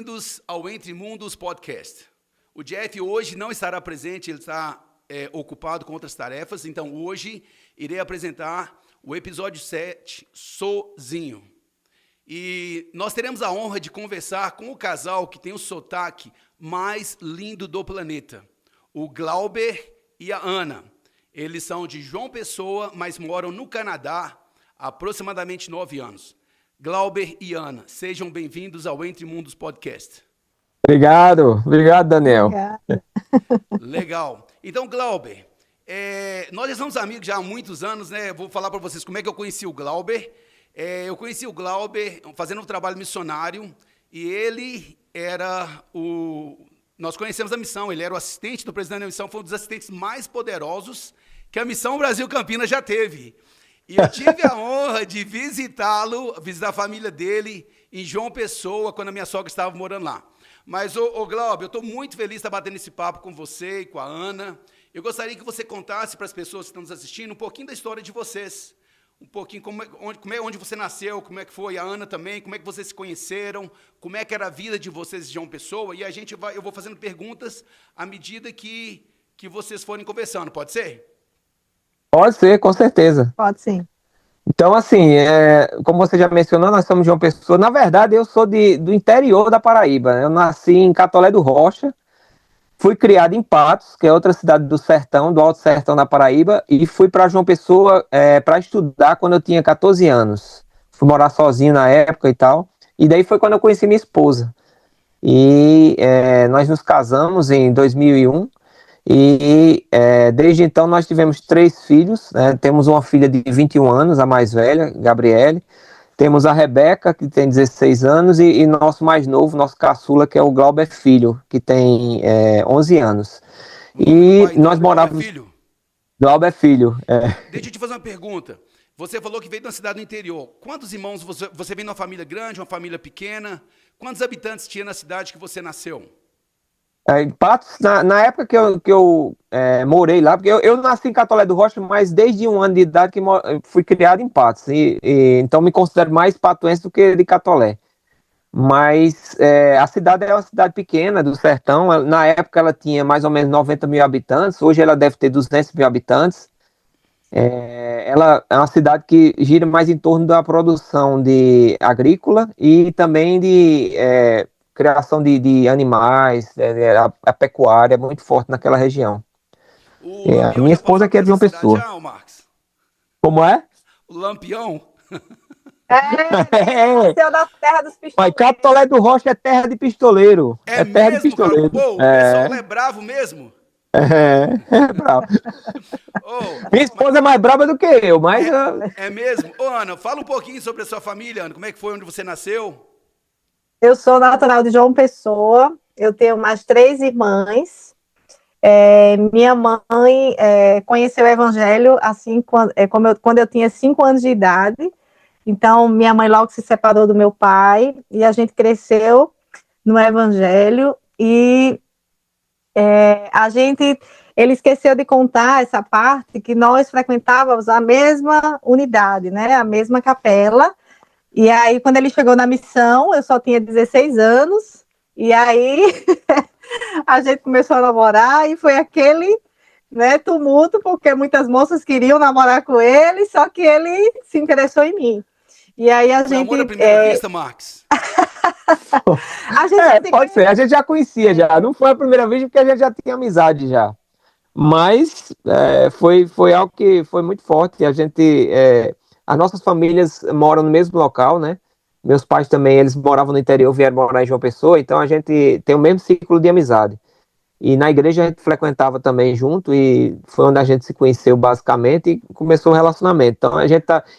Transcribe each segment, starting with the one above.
bem-vindos ao Entre Mundos Podcast. O Jeff hoje não estará presente, ele está ocupado com outras tarefas, então hoje irei apresentar o episódio 7 sozinho. E nós teremos a honra de conversar com o casal que tem o sotaque mais lindo do planeta, o Glauber e a Ana. Eles são de João Pessoa, mas moram no Canadá há aproximadamente 9 anos. Glauber e Ana, sejam bem-vindos ao Entre Mundos Podcast. Obrigado, Daniel. Legal. Então, Glauber, nós já somos amigos já há muitos anos, né? Vou falar para vocês como é que eu conheci o Glauber. Eu conheci o Glauber fazendo um trabalho missionário e ele era nós conhecemos a missão, ele era o assistente do presidente da missão, foi um dos assistentes mais poderosos que a Missão Brasil Campinas já teve. E eu tive a honra de visitá-lo, visitar a família dele em João Pessoa, quando a minha sogra estava morando lá. Mas, Glauber, eu estou muito feliz de estar batendo esse papo com você e com a Ana. Eu gostaria que você contasse para as pessoas que estão nos assistindo um pouquinho da história de vocês. Um pouquinho onde você nasceu, como é que foi, a Ana também, como é que vocês se conheceram, como é que era a vida de vocês de João Pessoa. E eu vou fazendo perguntas à medida que vocês forem conversando, pode ser? Pode ser, com certeza. Pode sim. Então, assim, como você já mencionou, nós somos de João Pessoa. Na verdade, eu sou do interior da Paraíba. Eu nasci em Catolé do Rocha, fui criado em Patos, que é outra cidade do sertão, do Alto Sertão da Paraíba, e fui para João Pessoa para estudar quando eu tinha 14 anos. Fui morar sozinho na época e tal. E daí foi quando eu conheci minha esposa. E nós nos casamos em 2001. E desde então nós tivemos 3 filhos, né? Temos uma filha de 21 anos, a mais velha, Gabriele. Temos a Rebeca, que tem 16 anos, e nosso mais novo, nosso caçula, que é o Glauber Filho, que tem 11 anos. E nós morávamos... Glauber Filho. Deixa eu te fazer uma pergunta. Você falou que veio de uma cidade do interior. Quantos irmãos você veio de uma família grande, uma família pequena? Quantos habitantes tinha na cidade que você nasceu? Em Patos, na época que eu morei lá, porque eu nasci em Catolé do Rocha, mas desde 1 ano de idade que fui criado em Patos, então me considero mais patuense do que de Catolé. Mas a cidade é uma cidade pequena, do sertão. Na época ela tinha mais ou menos 90 mil habitantes, hoje ela deve ter 200 mil habitantes. Ela é uma cidade que gira mais em torno da produção agrícola e também de criação de animais, a pecuária é muito forte naquela região. A minha esposa que é de João Pessoa. Como é? O Lampião? Nasceu da terra dos pistoleiros. Mas Catolé do Rocha é terra de pistoleiro. É terra de pistoleiro. Pô, o pessoal é bravo mesmo? É bravo. Minha esposa é mais brava do que eu, mas... É mesmo? Ana, fala um pouquinho sobre a sua família, Ana. Como é que foi, onde você nasceu? Eu sou natural de João Pessoa, eu tenho mais 3 irmãs. Minha mãe conheceu o Evangelho assim, quando eu tinha 5 anos de idade. Então, minha mãe logo se separou do meu pai e a gente cresceu no Evangelho. E ele esqueceu de contar essa parte que nós frequentávamos a mesma unidade, né? A mesma capela. E aí, quando ele chegou na missão, eu só tinha 16 anos, e aí a gente começou a namorar, e foi aquele, né, tumulto, porque muitas moças queriam namorar com ele, só que ele se interessou em mim. E aí a gente... Amor à primeira vista, Marcos? Pode ser, a gente já conhecia já, não foi a primeira vez, porque a gente já tinha amizade já. Mas foi algo que foi muito forte, as nossas famílias moram no mesmo local, né? Meus pais também, eles moravam no interior, vieram morar em João Pessoa, então a gente tem o mesmo ciclo de amizade. E na igreja a gente frequentava também junto, e foi onde a gente se conheceu basicamente e começou o relacionamento. Então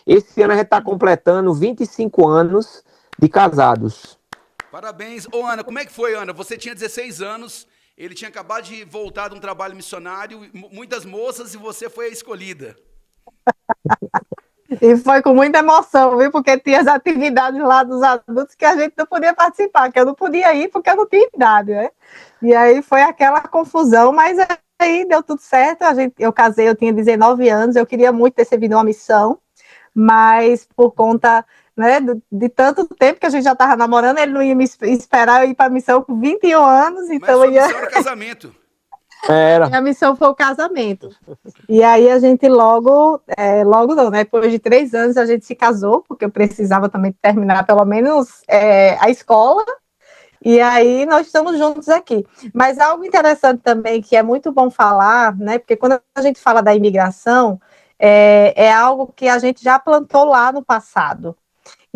esse ano a gente está completando 25 anos de casados. Parabéns. Ana, como é que foi, Ana? Você tinha 16 anos, ele tinha acabado de voltar de um trabalho missionário, muitas moças, e você foi a escolhida. E foi com muita emoção, viu? Porque tinha as atividades lá dos adultos que a gente não podia participar, que eu não podia ir porque eu não tinha idade, né? E aí foi aquela confusão, mas aí deu tudo certo. Eu casei, eu tinha 19 anos, eu queria muito ter servido uma missão, mas por conta né, de tanto tempo que a gente já estava namorando, ele não ia me esperar eu ir para a missão com 21 anos, então Mas sua missão era casamento. Minha missão foi o casamento. E aí a gente logo não, né? Depois de 3 anos a gente se casou, porque eu precisava também terminar pelo menos a escola. E aí nós estamos juntos aqui. Mas algo interessante também, que é muito bom falar, né? Porque quando a gente fala da imigração, é algo que a gente já plantou lá no passado.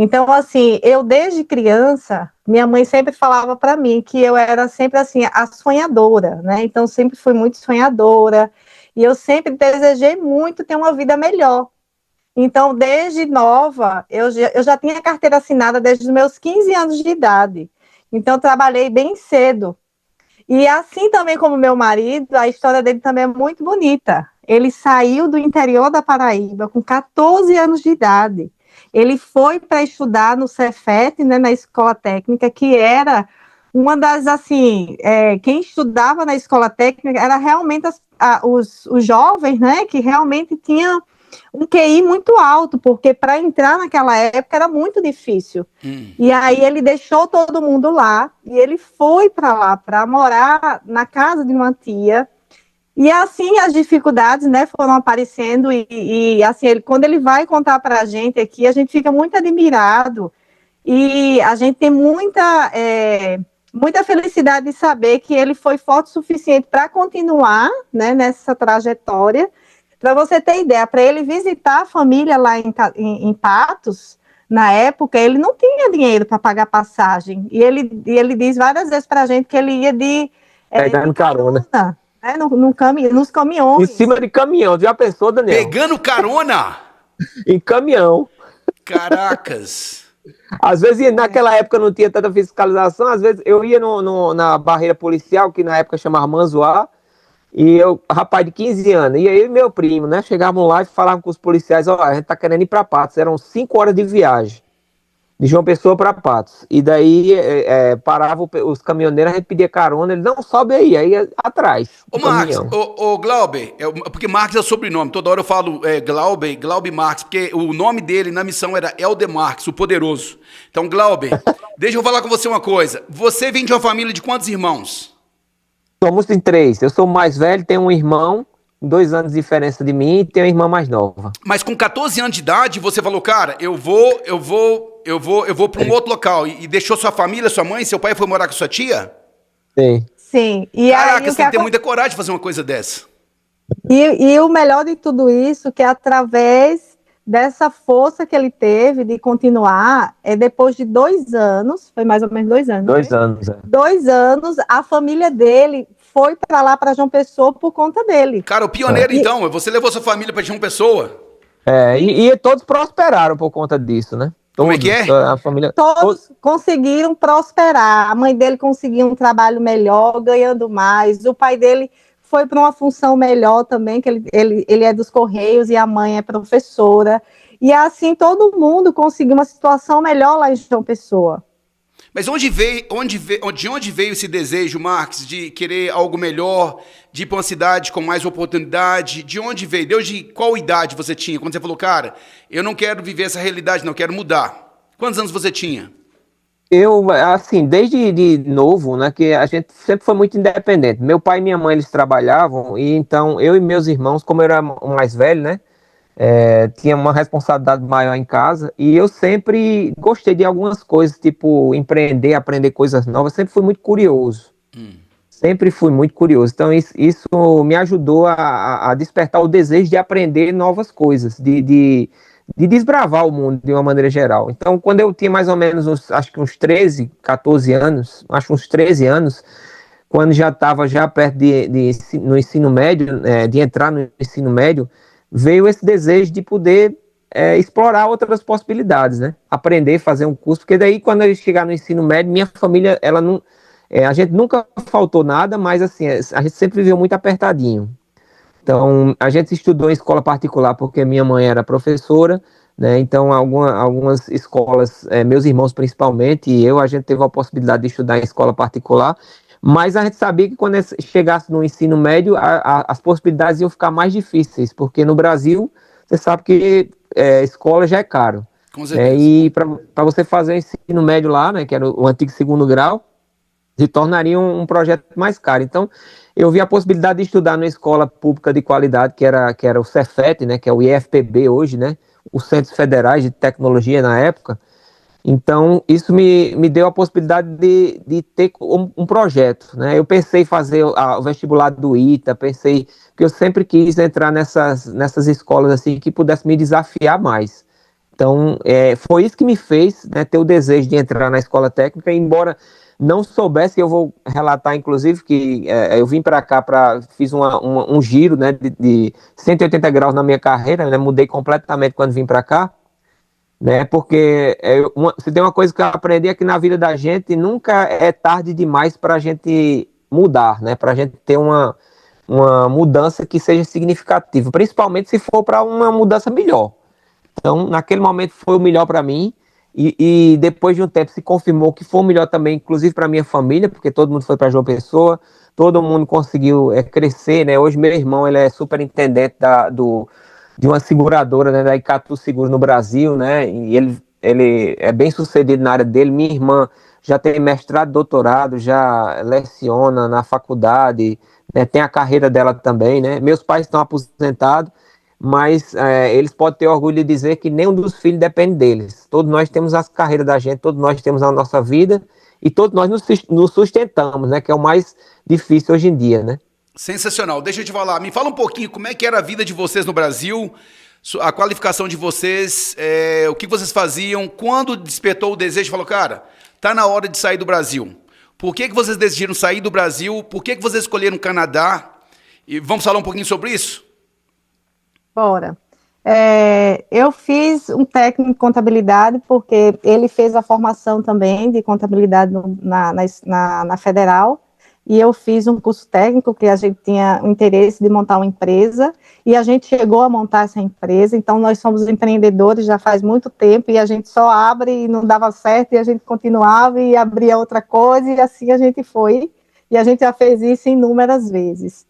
Então, assim, eu desde criança, minha mãe sempre falava para mim que eu era sempre, assim, a sonhadora, né? Então, sempre fui muito sonhadora e eu sempre desejei muito ter uma vida melhor. Então, desde nova, eu já tinha carteira assinada desde os meus 15 anos de idade. Então, eu trabalhei bem cedo. E assim também como meu marido, a história dele também é muito bonita. Ele saiu do interior da Paraíba com 14 anos de idade. Ele foi para estudar no Cefet, né, na escola técnica, que era uma das, assim, quem estudava na escola técnica era realmente os jovens, né, que realmente tinham um QI muito alto, porque para entrar naquela época era muito difícil. E aí ele deixou todo mundo lá, e ele foi para lá, para morar na casa de uma tia. E assim as dificuldades, né, foram aparecendo e assim, quando ele vai contar para a gente aqui, a gente fica muito admirado e a gente tem muita felicidade de saber que ele foi forte o suficiente para continuar, né, nessa trajetória. Para você ter ideia, para ele visitar a família lá em Patos, na época, ele não tinha dinheiro para pagar passagem. E ele diz várias vezes para a gente que ele ia pegando carona. Nos caminhões. Em cima de caminhão, já pensou, Daniel? Pegando carona? Em caminhão. Caracas. Às vezes, naquela época não tinha tanta fiscalização, às vezes eu ia na barreira policial, que na época chamava Manzoá, e eu, rapaz de 15 anos, e aí meu primo, né, chegavam lá e falavam com os policiais, ó, a gente tá querendo ir pra Patos, eram 5 horas de viagem, de João Pessoa para Patos, e daí paravam os caminhoneiros, a gente pedia carona, ele, não, sobe aí atrás. Ô Marcos, ô Glauber, porque Marcos é o sobrenome, toda hora eu falo Glauber Marcos, porque o nome dele na missão era Helder Marques, o poderoso. Então, Glauber, deixa eu falar com você uma coisa, você vem de uma família de quantos irmãos? Somos em 3, eu sou o mais velho, tenho um irmão, 2 anos de diferença de mim, e tenho uma irmã mais nova. Mas com 14 anos de idade, você falou, cara, eu vou para um outro local. E deixou sua família, sua mãe, seu pai foi morar com sua tia? Sim. Sim. E caraca, aí, você tem que ter muita coragem de fazer uma coisa dessa. E o melhor de tudo isso, que através dessa força que ele teve de continuar, depois de 2 anos, foi mais ou menos 2 anos. 2 anos, 2 anos, a família dele foi para lá, para João Pessoa, por conta dele. Cara, o pioneiro, então, você levou sua família para João Pessoa? E todos prosperaram por conta disso, né? Como é que é? A família... Todos conseguiram prosperar. A mãe dele conseguiu um trabalho melhor, ganhando mais. O pai dele foi para uma função melhor também, que ele é dos Correios e a mãe é professora. E assim todo mundo conseguiu uma situação melhor lá em João Pessoa. Mas de onde veio esse desejo, Marcos, de querer algo melhor, de ir para uma cidade com mais oportunidade? De onde veio? Desde qual idade você tinha? Quando você falou, cara, eu não quero viver essa realidade, não, eu quero mudar. Quantos anos você tinha? Eu, assim, desde de novo, né, que a gente sempre foi muito independente. Meu pai e minha mãe, eles trabalhavam, e então eu e meus irmãos, como eu era o mais velho, né, tinha uma responsabilidade maior em casa, e eu sempre gostei de algumas coisas, tipo empreender, aprender coisas novas, sempre fui muito curioso. Sempre fui muito curioso. Então isso me ajudou a despertar o desejo de aprender novas coisas, de desbravar o mundo de uma maneira geral. Então, quando eu tinha mais ou menos, acho que uns 13, 14 anos, acho uns 13 anos, quando já estava já perto no ensino médio, de entrar no ensino médio, veio esse desejo de poder explorar outras possibilidades, né? Aprender, fazer um curso, porque daí quando eu chegar no ensino médio, minha família, ela não, a gente nunca faltou nada, mas assim, a gente sempre viveu muito apertadinho. Então, a gente estudou em escola particular porque minha mãe era professora, né? Então, algumas escolas, meus irmãos principalmente, e eu, a gente teve a possibilidade de estudar em escola particular, mas a gente sabia que quando chegasse no ensino médio, as possibilidades iam ficar mais difíceis, porque no Brasil, você sabe que escola já é caro. Com certeza. E para você fazer o ensino médio lá, né, que era o antigo segundo grau, se tornaria um projeto mais caro. Então, eu vi a possibilidade de estudar numa escola pública de qualidade, que era o Cefet, né, que é o IFPB hoje, né, os Centros Federais de Tecnologia na época. Então, isso me deu a possibilidade de ter um projeto, né? Eu pensei em fazer o vestibular do ITA, pensei que eu sempre quis entrar nessas escolas assim que pudesse me desafiar mais. Então, foi isso que me fez, né, ter o desejo de entrar na escola técnica, embora não soubesse. Eu vou relatar, inclusive, que eu vim para cá, fiz um giro, né, de 180 graus na minha carreira, né, mudei completamente quando vim para cá, né, porque se tem uma coisa que eu aprendi é que na vida da gente nunca é tarde demais para a gente mudar, né, para a gente ter uma mudança que seja significativa, principalmente se for para uma mudança melhor. Então, naquele momento foi o melhor para mim, e depois de um tempo se confirmou que foi o melhor também, inclusive para minha família, porque todo mundo foi para João Pessoa, todo mundo conseguiu crescer, né? Hoje meu irmão, ele é superintendente de uma seguradora, né, da Icatu Seguro no Brasil, né? E ele é bem sucedido na área dele. Minha irmã já tem mestrado, doutorado, já leciona na faculdade, né? Tem a carreira dela também, né? Meus pais estão aposentados, mas eles podem ter orgulho de dizer que nenhum dos filhos depende deles. Todos nós temos as carreiras da gente, todos nós temos a nossa vida e todos nós nos sustentamos, né? Que é o mais difícil hoje em dia, né? Sensacional. Deixa eu te falar, me fala um pouquinho como é que era a vida de vocês no Brasil, a qualificação de vocês, o que vocês faziam, quando despertou o desejo, falou, cara, tá na hora de sair do Brasil. Por que vocês decidiram sair do Brasil? Por que vocês escolheram o Canadá? E vamos falar um pouquinho sobre isso? Bora. Eu fiz um técnico em contabilidade, porque ele fez a formação também de contabilidade na Federal, e eu fiz um curso técnico que a gente tinha o interesse de montar uma empresa, e a gente chegou a montar essa empresa. Então nós somos empreendedores já faz muito tempo, e a gente só abre e não dava certo, e a gente continuava e abria outra coisa, e assim a gente foi, e a gente já fez isso inúmeras vezes.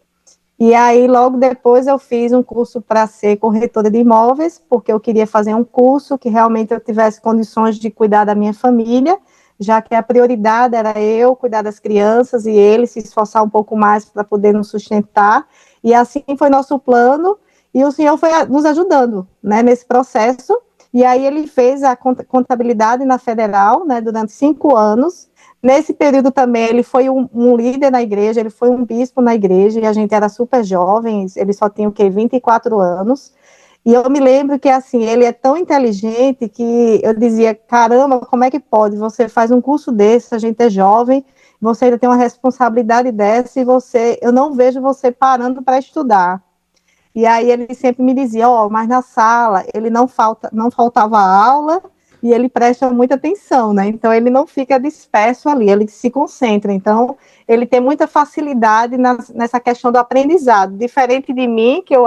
E aí, logo depois, eu fiz um curso para ser corretora de imóveis, porque eu queria fazer um curso que realmente eu tivesse condições de cuidar da minha família, já que a prioridade era eu cuidar das crianças e ele se esforçar um pouco mais para poder nos sustentar. E assim foi nosso plano, e o senhor foi nos ajudando, né, nesse processo. E aí ele fez a contabilidade na Federal, né, durante 5 anos. Nesse período também ele foi um líder na igreja, ele foi um bispo na igreja, e a gente era super jovem, ele só tinha o quê? 24 anos. E eu me lembro que, assim, ele é tão inteligente que eu dizia, caramba, como é que pode? Você faz um curso desse, a gente é jovem, você ainda tem uma responsabilidade dessa, e eu não vejo você parando para estudar. E aí ele sempre me dizia, mas na sala ele não faltava aula, e ele presta muita atenção, né? Então ele não fica disperso ali, ele se concentra. Então ele tem muita facilidade nessa questão do aprendizado, diferente de mim, que eu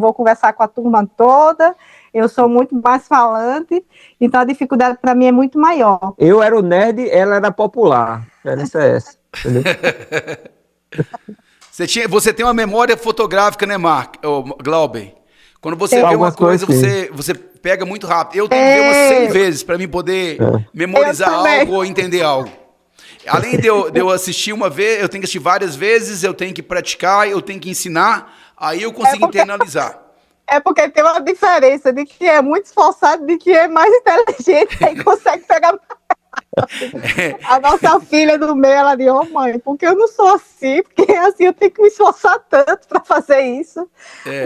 vou conversar com a turma toda, eu sou muito mais falante, então a dificuldade para mim é muito maior. Eu era o nerd, ela era popular. Era essa, entendeu? Você tem uma memória fotográfica, né, Glauber? Quando você vê uma coisa, você pega muito rápido. Eu tenho que ver umas 100 vezes para mim poder memorizar algo ou entender algo. Além de eu assistir uma vez, eu tenho que assistir várias vezes, eu tenho que praticar, eu tenho que ensinar, aí eu consigo internalizar. É porque tem uma diferença de que é muito esforçado, de que é mais inteligente, aí consegue pegar mais. A nossa filha do meio, ela diz, mãe, porque eu não sou assim, porque assim eu tenho que me esforçar tanto para fazer isso.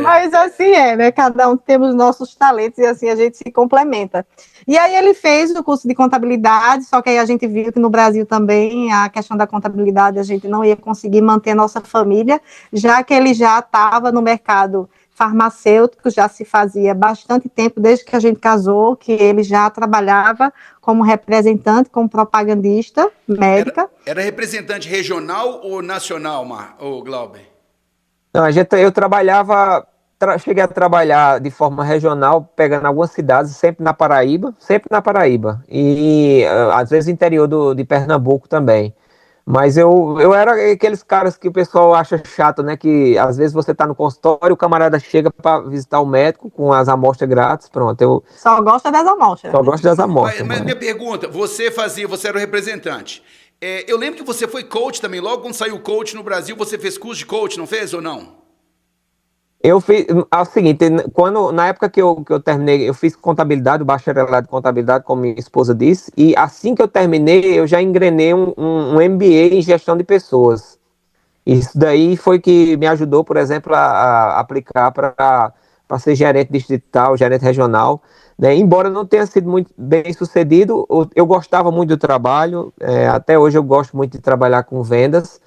Mas assim né? Cada um temos nossos talentos e assim a gente se complementa. E aí ele fez o curso de contabilidade, só que aí a gente viu que no Brasil também a questão da contabilidade a gente não ia conseguir manter a nossa família, já que ele já estava no mercado farmacêutico, já se fazia bastante tempo, desde que a gente casou, que ele já trabalhava como representante, como propagandista médica. Era representante regional ou nacional, Glauber? Não, eu trabalhava, cheguei a trabalhar de forma regional, pegando algumas cidades, sempre na Paraíba, e às vezes interior de Pernambuco também. Mas eu era aqueles caras que o pessoal acha chato, né? Que às vezes você tá no consultório, o camarada chega para visitar o médico com as amostras grátis, pronto. Eu Só gosta das amostras. só gosto das amostras. Mas minha pergunta, você era o representante. Eu lembro que você foi coach também, logo quando saiu o coach no Brasil, você fez curso de coach, não fez ou não? Eu fiz o seguinte, na época que eu terminei, eu fiz contabilidade, o bacharelado de contabilidade, como minha esposa disse, e assim que eu terminei, eu já engrenei um MBA em gestão de pessoas. Isso daí foi que me ajudou, por exemplo, a aplicar para ser gerente distrital, gerente regional, né? Embora não tenha sido muito bem sucedido, eu gostava muito do trabalho, até hoje eu gosto muito de trabalhar com vendas.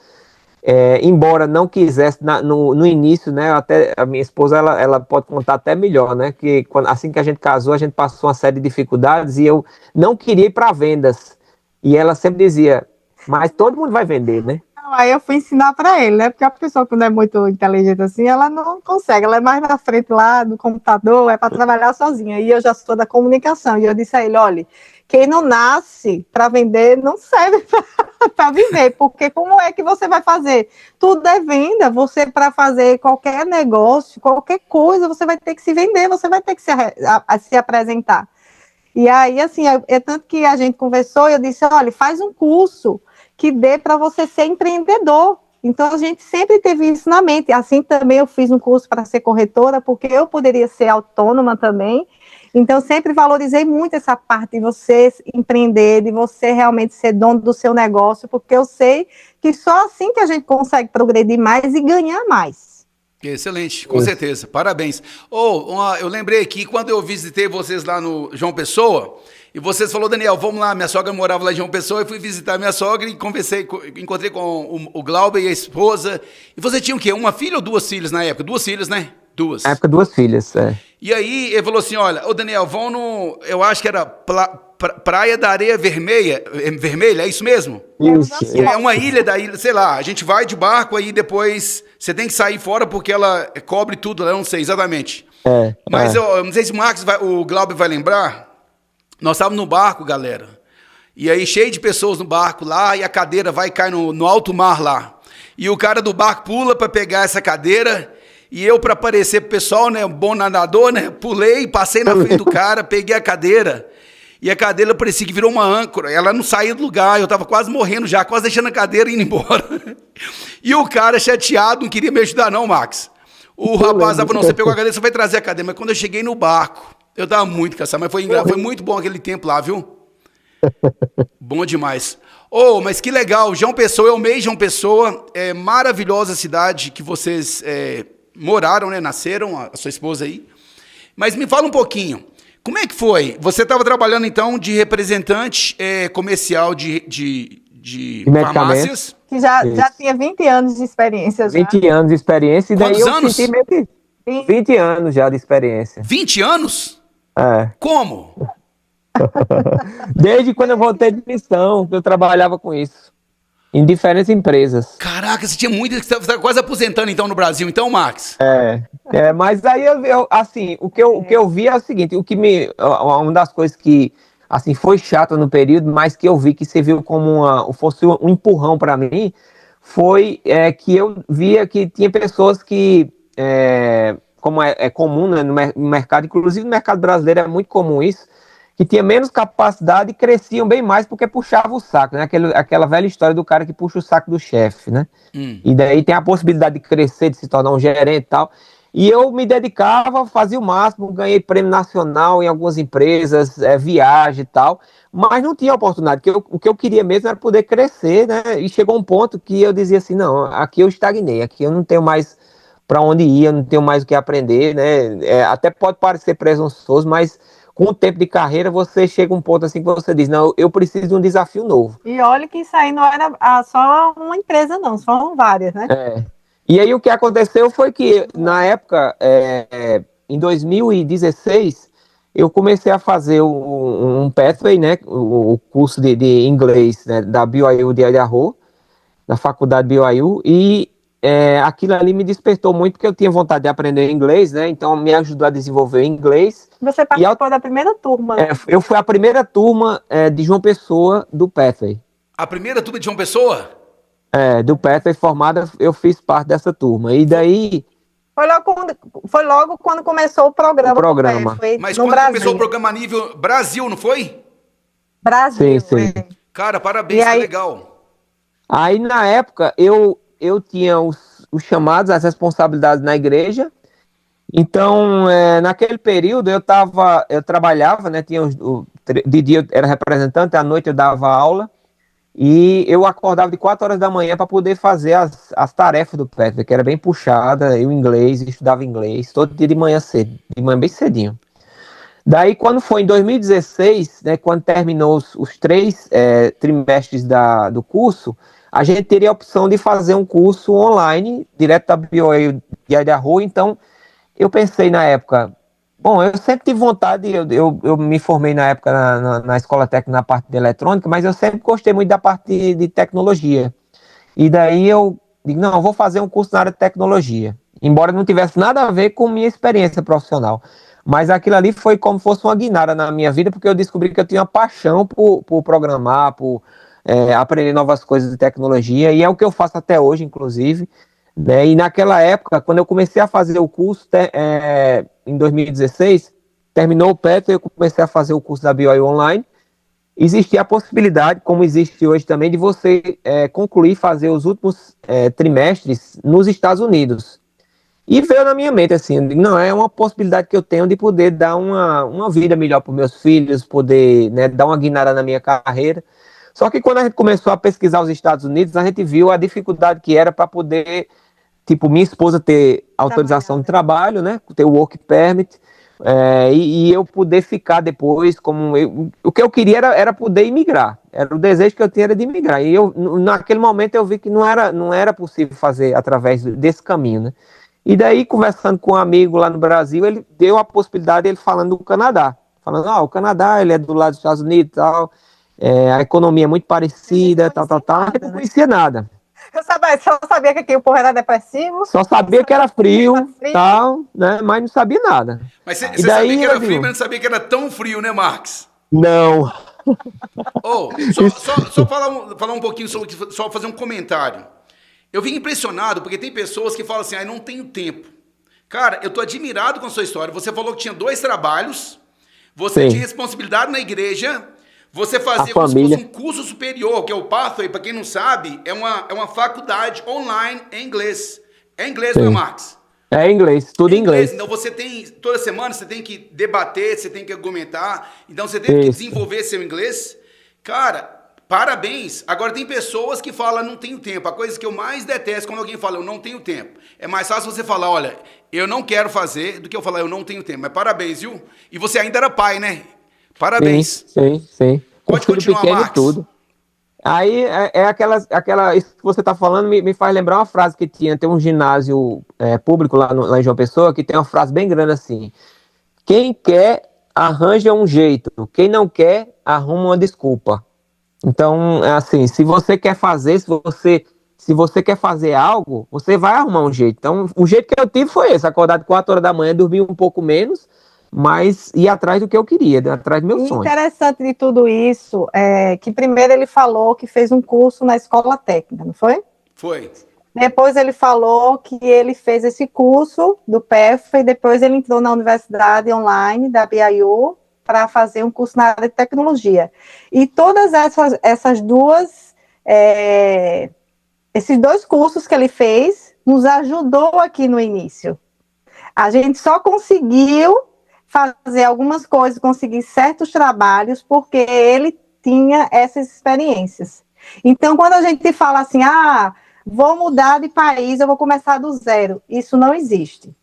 Embora não quisesse no início, né? Até a minha esposa ela pode contar até melhor, né? Que assim que a gente casou, a gente passou uma série de dificuldades e eu não queria ir para vendas. E ela sempre dizia, mas todo mundo vai vender, né? Aí eu fui ensinar para ele, né? Porque a pessoa que não é muito inteligente assim, ela não consegue, ela é mais na frente lá do computador, é para trabalhar sozinha. E eu já sou da comunicação. E eu disse a ele, olha, quem não nasce para vender não serve para viver, porque como é que você vai fazer? Tudo é venda, você para fazer qualquer negócio, qualquer coisa, você vai ter que se vender, você vai ter que se apresentar. E aí, assim, tanto que a gente conversou, eu disse, olha, faz um curso que dê para você ser empreendedor. Então, a gente sempre teve isso na mente. Assim também eu fiz um curso para ser corretora, porque eu poderia ser autônoma também. Então, sempre valorizei muito essa parte de você empreender, de você realmente ser dono do seu negócio, porque eu sei que só assim que a gente consegue progredir mais e ganhar mais. Excelente, com certeza. Parabéns. Eu lembrei aqui, quando eu visitei vocês lá no João Pessoa, e vocês falaram, Daniel, vamos lá, minha sogra morava lá em João Pessoa, eu fui visitar minha sogra e encontrei com o Glauber e a esposa. E você tinha o quê? Uma filha ou duas filhas na época? Duas filhas, né? Duas. Na época, duas filhas, E aí, ele falou assim, olha, Daniel, vão eu acho que era Praia da Areia Vermelha, é isso mesmo? Isso. É uma ilha da ilha, sei lá, a gente vai de barco, aí depois você tem que sair fora porque ela cobre tudo, eu não sei exatamente. Mas eu não sei se o Glauber vai lembrar, nós estávamos no barco, galera, e aí cheio de pessoas no barco lá, e a cadeira vai cair no alto mar lá. E o cara do barco pula para pegar essa cadeira, e eu, para aparecer pro pessoal, né, bom nadador, né, pulei, passei na frente do cara, peguei a cadeira, e a cadeira parecia que virou uma âncora, ela não saía do lugar, eu tava quase morrendo já, quase deixando a cadeira e indo embora. E o cara chateado, não queria me ajudar não, Max. O rapaz falou, não, você pegou a cadeira, você vai trazer a cadeira. Mas quando eu cheguei no barco, eu tava muito cansado, mas foi muito bom aquele tempo lá, viu? Bom demais. Mas que legal, João Pessoa, eu amei João Pessoa, é maravilhosa a cidade que vocês moraram, né, nasceram, a sua esposa aí. Mas me fala um pouquinho, como é que foi? Você estava trabalhando, então, de representante comercial de farmácias? Que já tinha 20 anos de experiência. 20 anos de experiência. E daí Quantos anos? Senti meio que 20 anos já de experiência. 20 anos? Como? Desde quando eu voltei de missão, eu trabalhava com isso. Em diferentes empresas. Caraca, você tinha muito, você está quase aposentando então no Brasil, então, Max? Mas aí assim, o que eu vi é o seguinte, uma das coisas que assim foi chata no período, mas que eu vi que serviu como fosse um empurrão para mim, foi que eu via que tinha pessoas que, como é comum, né, no mercado, inclusive no mercado brasileiro é muito comum isso, que tinha menos capacidade e cresciam bem mais porque puxava o saco, né? Aquela velha história do cara que puxa o saco do chefe, né? E daí tem a possibilidade de crescer, de se tornar um gerente e tal. E eu me dedicava, fazia o máximo, ganhei prêmio nacional em algumas empresas, viagem e tal, mas não tinha oportunidade, o que eu queria mesmo era poder crescer, né? E chegou um ponto que eu dizia assim, não, aqui eu estagnei, aqui eu não tenho mais para onde ir, eu não tenho mais o que aprender, né? Até pode parecer presunçoso, mas com o tempo de carreira, você chega a um ponto assim que você diz, não, eu preciso de um desafio novo. E olha que isso aí não era só uma empresa não, foram várias, né? E aí o que aconteceu foi que, na época, em 2016, eu comecei a fazer um Pathway, né, o curso de inglês, né, da BYU de Idaho, da faculdade BYU, e aquilo ali me despertou muito, porque eu tinha vontade de aprender inglês, né, então me ajudou a desenvolver o inglês. Você participou da primeira turma. Eu fui a primeira turma de João Pessoa do Pathway. A primeira turma de João Pessoa? Do Pathway formada, eu fiz parte dessa turma. E daí... Foi logo quando começou o programa. Pathway, mas no quando Brasil. começou o programa a nível Brasil, não foi? Brasil, sim. Cara, parabéns, que legal. Aí, na época, eu tinha os chamados, as responsabilidades na igreja. Então, naquele período, eu trabalhava, né? De dia eu era representante, à noite eu dava aula. E eu acordava de 4 horas da manhã para poder fazer as tarefas do Pathway, que era bem puxada. Eu estudava inglês, todo dia de manhã cedo, de manhã bem cedinho. Daí, quando foi em 2016, né, quando terminou os 3 trimestres do curso, a gente teria a opção de fazer um curso online, direto da BYU de Idaho. Então, eu pensei na época, bom, eu sempre tive vontade, eu me formei na época na escola técnica na parte de eletrônica, mas eu sempre gostei muito da parte de tecnologia. E daí eu digo, não, eu vou fazer um curso na área de tecnologia, embora não tivesse nada a ver com minha experiência profissional. Mas aquilo ali foi como se fosse uma guinada na minha vida, porque eu descobri que eu tinha uma paixão por programar, por aprender novas coisas de tecnologia, e é o que eu faço até hoje, inclusive. Né? E naquela época, quando eu comecei a fazer o curso, em 2016, terminou o Pathway, eu comecei a fazer o curso da BYU online. Existia a possibilidade, como existe hoje também, de você concluir, fazer os últimos trimestres nos Estados Unidos. E veio na minha mente assim, não, é uma possibilidade que eu tenho de poder dar uma vida melhor para os meus filhos, poder, né, dar uma guinada na minha carreira. Só que quando a gente começou a pesquisar os Estados Unidos, a gente viu a dificuldade que era para poder, tipo, minha esposa ter autorização de trabalho, né, ter o work permit, e eu poder ficar depois, o que eu queria era poder imigrar, era o desejo que eu tinha era de imigrar, e naquele momento eu vi que não era possível fazer através desse caminho, né. E daí, conversando com um amigo lá no Brasil, ele deu a possibilidade, ele falando do Canadá. Falando, o Canadá, ele é do lado dos Estados Unidos e tal, a economia é muito parecida, tal. A gente não conhecia nada. Eu só sabia que aqui o povo era depressivo. Só sabia que era frio, tal, né? Mas não sabia nada. Mas você sabia que era frio, mas não sabia que era tão frio, né, Marcos? Não. Só falar um pouquinho, só fazer um comentário. Eu vim impressionado, porque tem pessoas que falam assim, não tenho tempo. Cara, eu tô admirado com a sua história. Você falou que tinha 2 trabalhos, você tinha responsabilidade na igreja, você fazia como se fosse um curso superior, que é o Pathway, para quem não sabe, é uma faculdade online em inglês. É inglês, não é, Marcos? É inglês, tudo em inglês. Então você tem, toda semana você tem que debater, você tem que argumentar, então você tem que desenvolver seu inglês. Cara, parabéns. Agora tem pessoas que falam, não tenho tempo. A coisa que eu mais detesto quando alguém fala, eu não tenho tempo. É mais fácil você falar, olha, eu não quero fazer, do que eu falar, eu não tenho tempo. Mas parabéns, viu? E você ainda era pai, né? Parabéns. Sim. Pode continuar, Marcos. Tudo. Aí isso que você está falando me faz lembrar uma frase que tem um ginásio público lá em João Pessoa, que tem uma frase bem grande assim: quem quer, arranja um jeito. Quem não quer, arruma uma desculpa. Então, assim, se você quer fazer, se você quer fazer algo, você vai arrumar um jeito. Então, o jeito que eu tive foi esse: acordar de 4 horas da manhã, dormir um pouco menos, mas ir atrás do que eu queria, atrás do meu sonho. Interessante de tudo isso é que primeiro ele falou que fez um curso na escola técnica, não foi? Foi. Depois ele falou que ele fez esse curso do PEF e depois ele entrou na universidade online da BYU para fazer um curso na área de tecnologia. E todas esses 2 cursos que ele fez nos ajudou aqui no início. A gente só conseguiu fazer algumas coisas, conseguir certos trabalhos, porque ele tinha essas experiências. Então, quando a gente fala assim, vou mudar de país, eu vou começar do zero, isso não existe.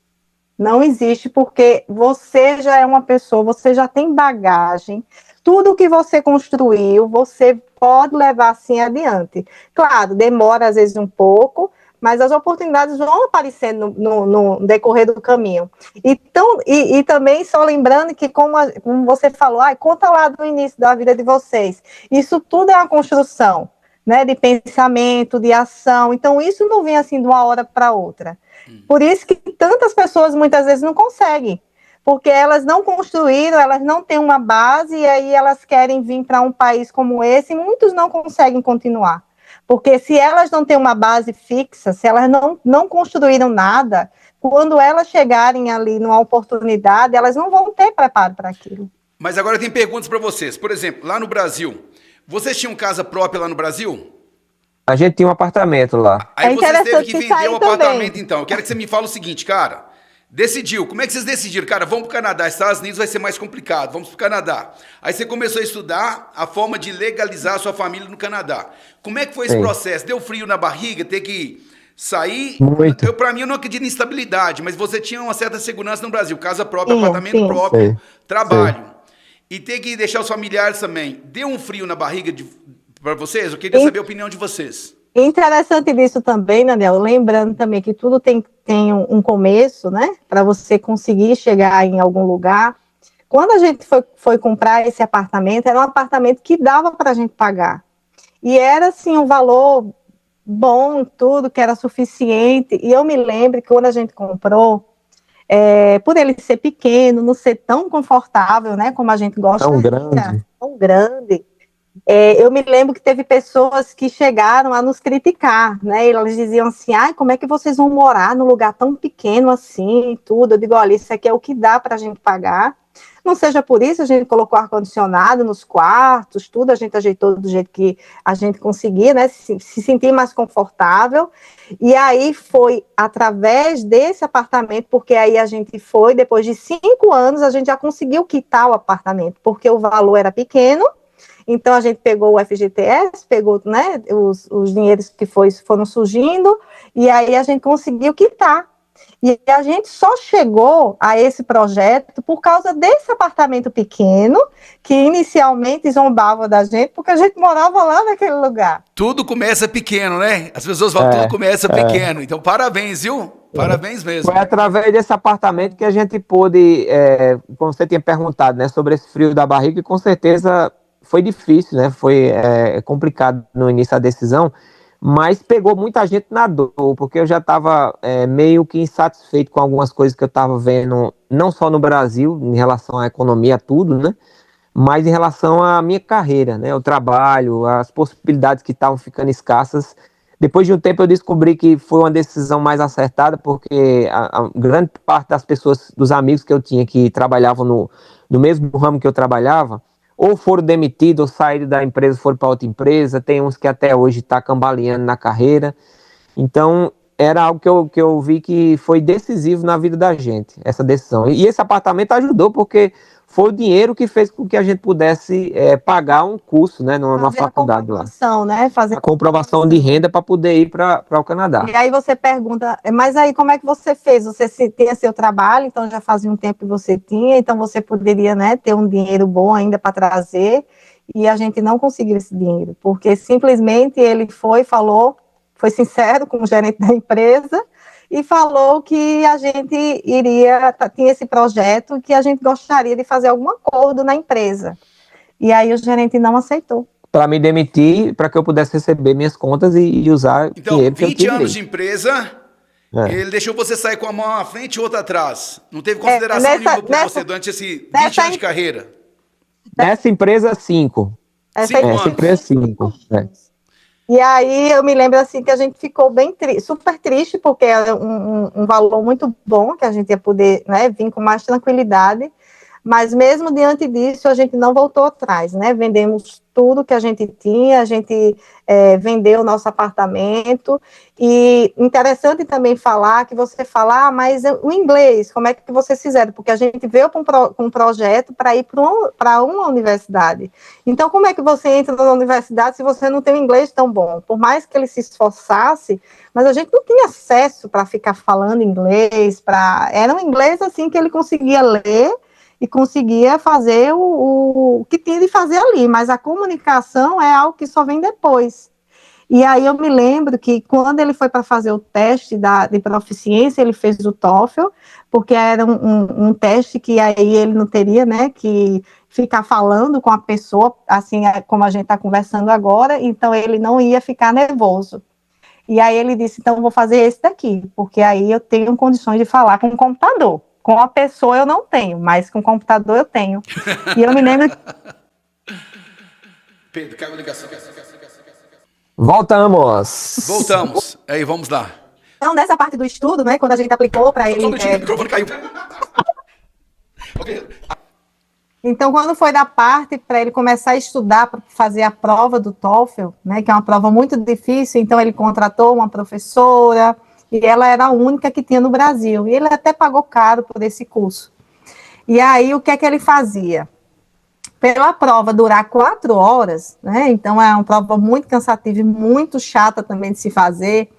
Não existe, porque você já é uma pessoa, você já tem bagagem, tudo que você construiu, você pode levar assim adiante. Claro, demora às vezes um pouco, mas as oportunidades vão aparecendo no decorrer do caminho. Então, e também só lembrando que, como você falou, conta lá do início da vida de vocês. Isso tudo é uma construção, né, de pensamento, de ação. Então, isso não vem assim de uma hora para outra. Por isso que tantas pessoas muitas vezes não conseguem, porque elas não construíram, elas não têm uma base, e aí elas querem vir para um país como esse, e muitos não conseguem continuar. Porque se elas não têm uma base fixa, se elas não construíram nada, quando elas chegarem ali numa oportunidade, elas não vão ter preparo para aquilo. Mas agora eu tenho perguntas para vocês. Por exemplo, lá no Brasil, vocês tinham casa própria lá no Brasil? A gente tinha um apartamento lá. Aí vocês teve que vender o apartamento, também. então. Eu quero que você me fale o seguinte, cara. Decidiu. Como é que vocês decidiram? Cara, vamos para o Canadá. Estados Unidos vai ser mais complicado. Vamos para o Canadá. Aí você começou a estudar a forma de legalizar a sua família no Canadá. Como é que foi esse processo? Deu frio na barriga? Ter que sair? Muito. Para mim, eu não acredito em instabilidade, mas você tinha uma certa segurança no Brasil. Casa própria, apartamento próprio, trabalho. E ter que deixar os familiares também. Deu um frio na barriga para vocês? Eu queria saber a opinião de vocês. Interessante disso também, Daniel, lembrando também que tudo tem um começo, né, para você conseguir chegar em algum lugar. Quando a gente foi comprar esse apartamento, era um apartamento que dava para a gente pagar, e era, assim, um valor bom, tudo, que era suficiente, e eu me lembro que quando a gente comprou, por ele ser pequeno, não ser tão confortável, né, como a gente gosta, tão grande, eu me lembro que teve pessoas que chegaram a nos criticar, né? E elas diziam assim, como é que vocês vão morar num lugar tão pequeno assim, e tudo? Eu digo, olha, isso aqui é o que dá para a gente pagar. Não seja por isso, a gente colocou ar-condicionado nos quartos, tudo, a gente ajeitou do jeito que a gente conseguia, né? Se sentir mais confortável. E aí foi através desse apartamento, porque aí a gente foi, depois de 5 anos, a gente já conseguiu quitar o apartamento, porque o valor era pequeno. Então, a gente pegou o FGTS, pegou, né, os dinheiros que foram surgindo, e aí a gente conseguiu quitar. E a gente só chegou a esse projeto por causa desse apartamento pequeno, que inicialmente zombava da gente, porque a gente morava lá naquele lugar. Tudo começa pequeno, né? As pessoas falam tudo começa pequeno. Então, parabéns, viu? Parabéns mesmo. Foi através desse apartamento que a gente pôde, como você tinha perguntado, né, sobre esse frio da barriga, e com certeza foi difícil, né? Foi complicado no início a decisão, mas pegou muita gente na dor, porque eu já estava meio que insatisfeito com algumas coisas que eu estava vendo, não só no Brasil, em relação à economia, tudo, né? Mas em relação à minha carreira, né? O trabalho, as possibilidades que estavam ficando escassas. Depois de um tempo eu descobri que foi uma decisão mais acertada, porque a grande parte das pessoas, dos amigos que eu tinha que trabalhavam no mesmo ramo que eu trabalhava, ou foram demitidos, ou saíram da empresa, foram para outra empresa. Tem uns que até hoje estão cambaleando na carreira. Então, era algo que eu vi que foi decisivo na vida da gente, essa decisão. E esse apartamento ajudou, porque foi o dinheiro que fez com que a gente pudesse pagar um curso, né, numa faculdade lá. Né? Fazer a comprovação de renda para poder ir para o Canadá. E aí você pergunta, mas aí como é que você fez? Você tinha seu trabalho, então já fazia um tempo que você tinha, então você poderia, né, ter um dinheiro bom ainda para trazer, e a gente não conseguiu esse dinheiro, porque simplesmente ele falou, foi sincero com o gerente da empresa, e falou que a gente tinha esse projeto, que a gente gostaria de fazer algum acordo na empresa. E aí o gerente não aceitou. Para me demitir, para que eu pudesse receber minhas contas e usar dinheiro que eu tinha. 20 anos de empresa, ele deixou você sair com a mão à frente e outra atrás. Não teve consideração nenhuma por você durante esse 20 anos de carreira. Nessa empresa, 5. Essa empresa, 5. E aí eu me lembro assim que a gente ficou super triste, porque era um valor muito bom, que a gente ia poder, né, vir com mais tranquilidade, mas mesmo diante disso a gente não voltou atrás, né, vendemos tudo que a gente tinha, a gente vendeu o nosso apartamento. E interessante também falar, que você fala, mas o inglês, como é que vocês fizeram? Porque a gente veio com um projeto para ir para uma universidade. Então, como é que você entra na universidade se você não tem um inglês tão bom? Por mais que ele se esforçasse, mas a gente não tinha acesso para ficar falando inglês, era um inglês assim que ele conseguia ler e conseguia fazer o que tinha de fazer ali, mas a comunicação é algo que só vem depois. E aí eu me lembro que quando ele foi para fazer o teste de proficiência, ele fez o TOEFL, porque era um teste que aí ele não teria, né, que ficar falando com a pessoa, assim como a gente está conversando agora, então ele não ia ficar nervoso. E aí ele disse, então vou fazer esse daqui, porque aí eu tenho condições de falar com o computador. Com a pessoa eu não tenho, mas com o computador eu tenho. E eu me lembro... Pedro, caiu a ligação. Voltamos. Voltamos. Aí, vamos lá. Então, dessa parte do estudo, né, quando a gente aplicou para ele... Só um minutinho, o microfone caiu. Ok. Então, quando foi da parte para ele começar a estudar para fazer a prova do TOEFL, né, que é uma prova muito difícil, então ele contratou uma professora e ela era a única que tinha no Brasil. E ele até pagou caro por esse curso. E aí, o que é que ele fazia? Pela prova durar 4 horas, né, então é uma prova muito cansativa e muito chata também de se fazer.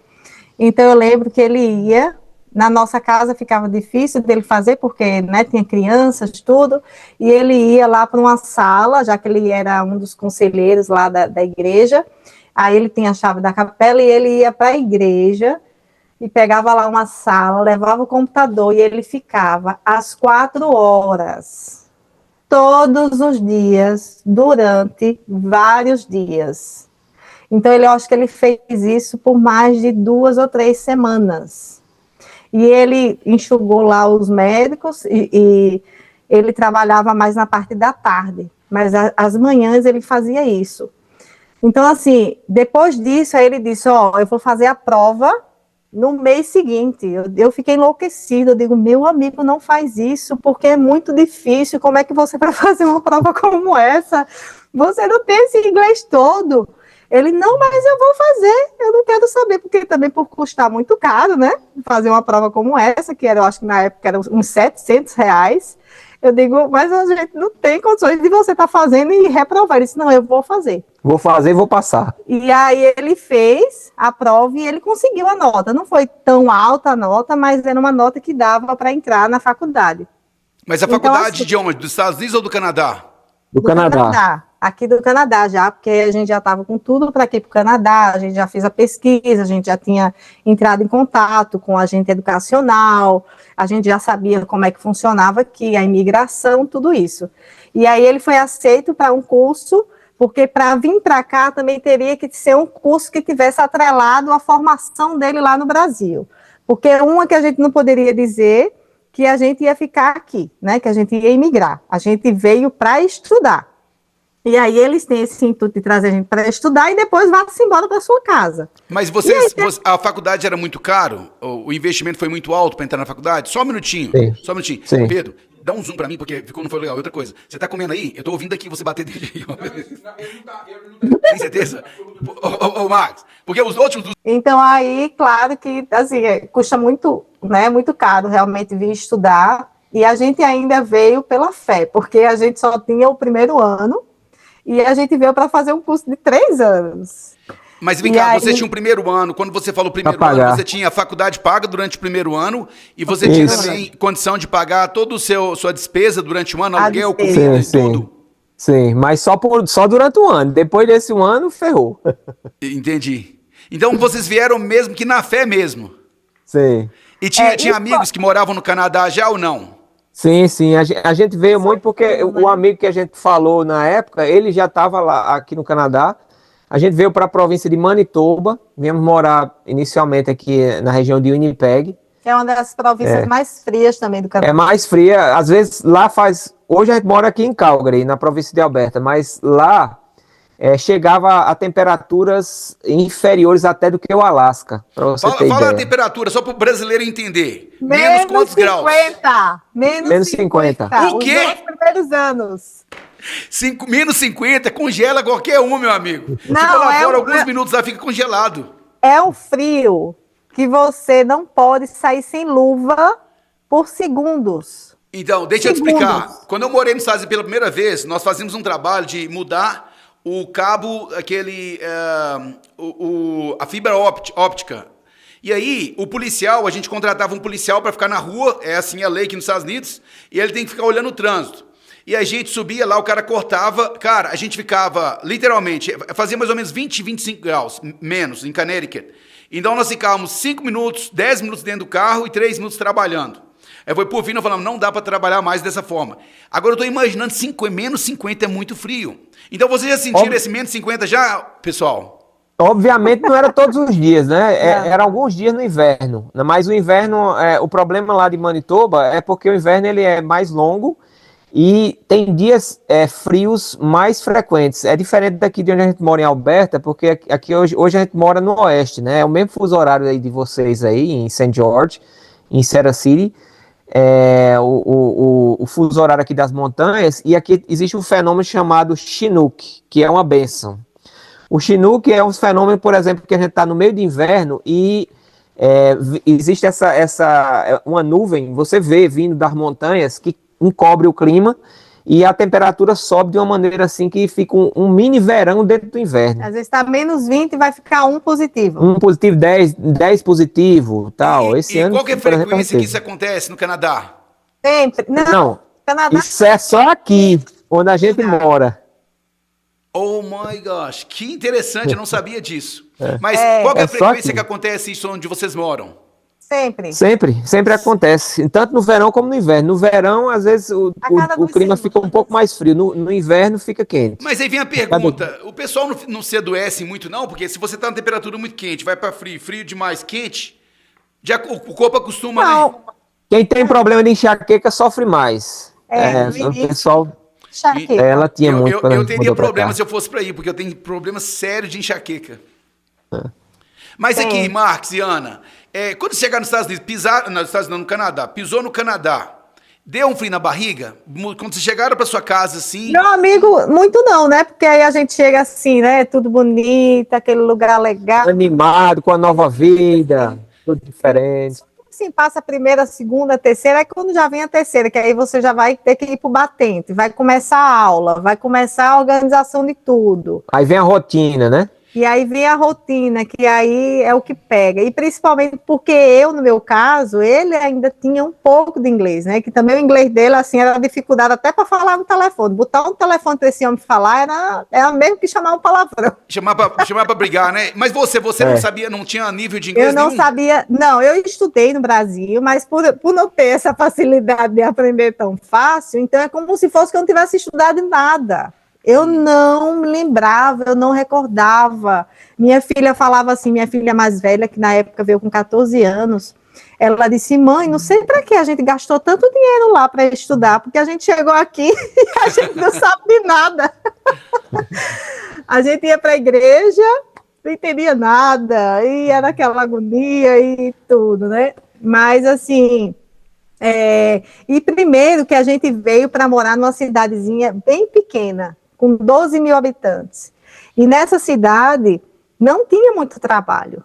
Então, eu lembro que ele ia... Na nossa casa ficava difícil dele fazer, porque, né, tinha crianças, tudo, e ele ia lá para uma sala, já que ele era um dos conselheiros lá da igreja, aí ele tinha a chave da capela, e ele ia para a igreja, e pegava lá uma sala, levava o computador, e ele ficava às 4 horas, todos os dias, durante vários dias. Então, eu acho que ele fez isso por mais de 2 ou 3 semanas. E ele enxugou lá os médicos e ele trabalhava mais na parte da tarde, mas às manhãs ele fazia isso. Então, assim, depois disso, aí ele disse, eu vou fazer a prova no mês seguinte. Eu fiquei enlouquecida, eu digo, meu amigo, não faz isso, porque é muito difícil, como é que você vai fazer uma prova como essa? Você não tem esse inglês todo. Ele, não, mas eu vou fazer, eu não quero saber, porque também por custar muito caro, né, fazer uma prova como essa, que era, eu acho que na época era uns R$700, eu digo, mas a gente não tem condições de você estar fazendo e reprovar. Ele disse, não, eu vou fazer. Vou fazer e vou passar. E aí ele fez a prova e ele conseguiu a nota, não foi tão alta a nota, mas era uma nota que dava para entrar na faculdade. Mas a faculdade de onde? Dos Estados Unidos ou do Canadá? Do Canadá. Aqui do Canadá já, porque a gente já estava com tudo para aqui para o Canadá, a gente já fez a pesquisa, a gente já tinha entrado em contato com a agente educacional, a gente já sabia como é que funcionava aqui, a imigração, tudo isso. E aí ele foi aceito para um curso, porque para vir para cá também teria que ser um curso que tivesse atrelado à formação dele lá no Brasil. Porque uma que a gente não poderia dizer que a gente ia ficar aqui, né, que a gente ia imigrar. A gente veio para estudar. E aí eles têm esse intuito de trazer a gente para estudar e depois vá-se embora para sua casa. Mas a faculdade era muito caro? O investimento foi muito alto para entrar na faculdade? Só um minutinho. Sim. Só um minutinho. Sim. Pedro, dá um zoom para mim, porque não foi legal. Outra coisa. Você tá comendo aí? Eu tô ouvindo aqui você bater dele aí. Tem certeza? Ô, Max, porque os outros... Então aí, claro que, assim, custa muito, né, muito caro realmente vir estudar. E a gente ainda veio pela fé, porque a gente só tinha o primeiro ano. E a gente veio para fazer um curso de 3 anos. Mas vem cá, você tinha um primeiro ano, quando você falou primeiro ano, você tinha a faculdade paga durante o primeiro ano, e você tinha também condição de pagar toda a sua despesa durante o ano, aluguel, comida e tudo? Sim, mas só durante um ano. Depois desse um ano, ferrou. Entendi. Então vocês vieram mesmo que na fé mesmo? Sim. E tinha amigos que moravam no Canadá já ou não? Sim, a gente veio muito porque o amigo que a gente falou na época, ele já estava lá aqui no Canadá. A gente veio para a província de Manitoba, viemos morar inicialmente aqui na região de Winnipeg. Que é uma das províncias mais frias também do Canadá. É mais fria, às vezes lá faz... Hoje a gente mora aqui em Calgary, na província de Alberta, mas lá chegava a temperaturas inferiores até do que o Alasca, para você ter ideia. Fala a temperatura, só para o brasileiro entender. Menos quantos graus? Menos 50. O quê? Os 2 primeiros anos. Menos 50, congela qualquer um, meu amigo. Não, fica lá fora alguns minutos, lá fica congelado. É um frio que você não pode sair sem luva por segundos. Então, deixa eu te explicar. Quando eu morei nos Estados Unidos pela primeira vez, nós fazíamos um trabalho de mudar o cabo, a fibra óptica. E aí, o policial, a gente contratava um policial para ficar na rua, é assim a lei aqui nos Estados Unidos, e ele tem que ficar olhando o trânsito. E a gente subia lá, o cara cortava, cara, a gente ficava, literalmente, fazia mais ou menos 20, 25 graus, menos, em Connecticut. Então nós ficávamos 5 minutos, 10 minutos dentro do carro e 3 minutos trabalhando. Aí foi por fim, nós falamos, não dá para trabalhar mais dessa forma. Agora eu estou imaginando, menos 50 é muito frio. Então vocês já sentiram esse menos 50 já, pessoal? Obviamente não era todos os dias, né? Era alguns dias no inverno. Mas o inverno, o problema lá de Manitoba é porque o inverno ele é mais longo E tem dias frios mais frequentes. É diferente daqui de onde a gente mora em Alberta, porque aqui hoje a gente mora no oeste, né? É o mesmo fuso horário aí de vocês aí, em St. George, em Cedar City. O fuso horário aqui das montanhas, e aqui existe um fenômeno chamado Chinook, que é uma bênção. O Chinook é um fenômeno, por exemplo, que a gente está no meio de inverno e existe uma nuvem, você vê vindo das montanhas que encobre o clima e a temperatura sobe de uma maneira assim que fica um mini verão dentro do inverno. Às vezes está -20 e vai ficar 1 positivo. 1 positivo, 10 positivo, tal. E qual que é a frequência que isso acontece no Canadá? Sempre. Não. Canadá. Isso é só aqui, onde a gente mora. Oh my gosh, que interessante, eu não sabia disso. Mas qual que é a frequência que acontece isso onde vocês moram? Sempre acontece, tanto no verão como no inverno. No verão, às vezes, o clima fica um pouco mais frio, no inverno fica quente. Mas aí vem a pergunta, o pessoal não se adoece muito não? Porque se você está na temperatura muito quente, vai para frio demais, quente, o corpo acostuma, não. Né? Quem tem problema de enxaqueca sofre mais. O pessoal... Ela tinha muito. Eu teria problema se eu fosse para ir, porque eu tenho problema sério de enxaqueca. Mas aqui, Marcos e Ana, quando você chegar nos Estados Unidos, no Canadá, pisou no Canadá, deu um frio na barriga? Quando vocês chegaram para sua casa, assim... Meu amigo, muito não, né? Porque aí a gente chega assim, né? Tudo bonito, aquele lugar legal. Animado, com a nova vida, tudo diferente. Assim, passa a primeira, a segunda, a terceira, aí quando já vem a terceira, que aí você já vai ter que ir pro batente, vai começar a aula, vai começar a organização de tudo. Aí vem a rotina, né? E aí vem a rotina, que aí é o que pega. E principalmente porque eu, no meu caso, ele ainda tinha um pouco de inglês, né? Que também o inglês dele, assim, era dificuldade até para falar no telefone. Botar um telefone para esse homem falar era mesmo que chamar um palavrão. Chamar para brigar, né? Mas você não sabia, não tinha nível de inglês Eu não nenhum? sabia, não, eu estudei no Brasil, mas por não ter essa facilidade de aprender tão fácil, então é como se fosse que eu não tivesse estudado nada. Eu não me lembrava, eu não recordava. Minha filha falava assim, minha filha mais velha, que na época veio com 14 anos, ela disse, mãe, não sei para que a gente gastou tanto dinheiro lá para estudar, porque a gente chegou aqui e a gente não sabe de nada. A gente ia para a igreja, não entendia nada, e era aquela agonia e tudo, né? Mas assim... e primeiro que a gente veio para morar numa cidadezinha bem pequena, com 12 mil habitantes. E nessa cidade não tinha muito trabalho.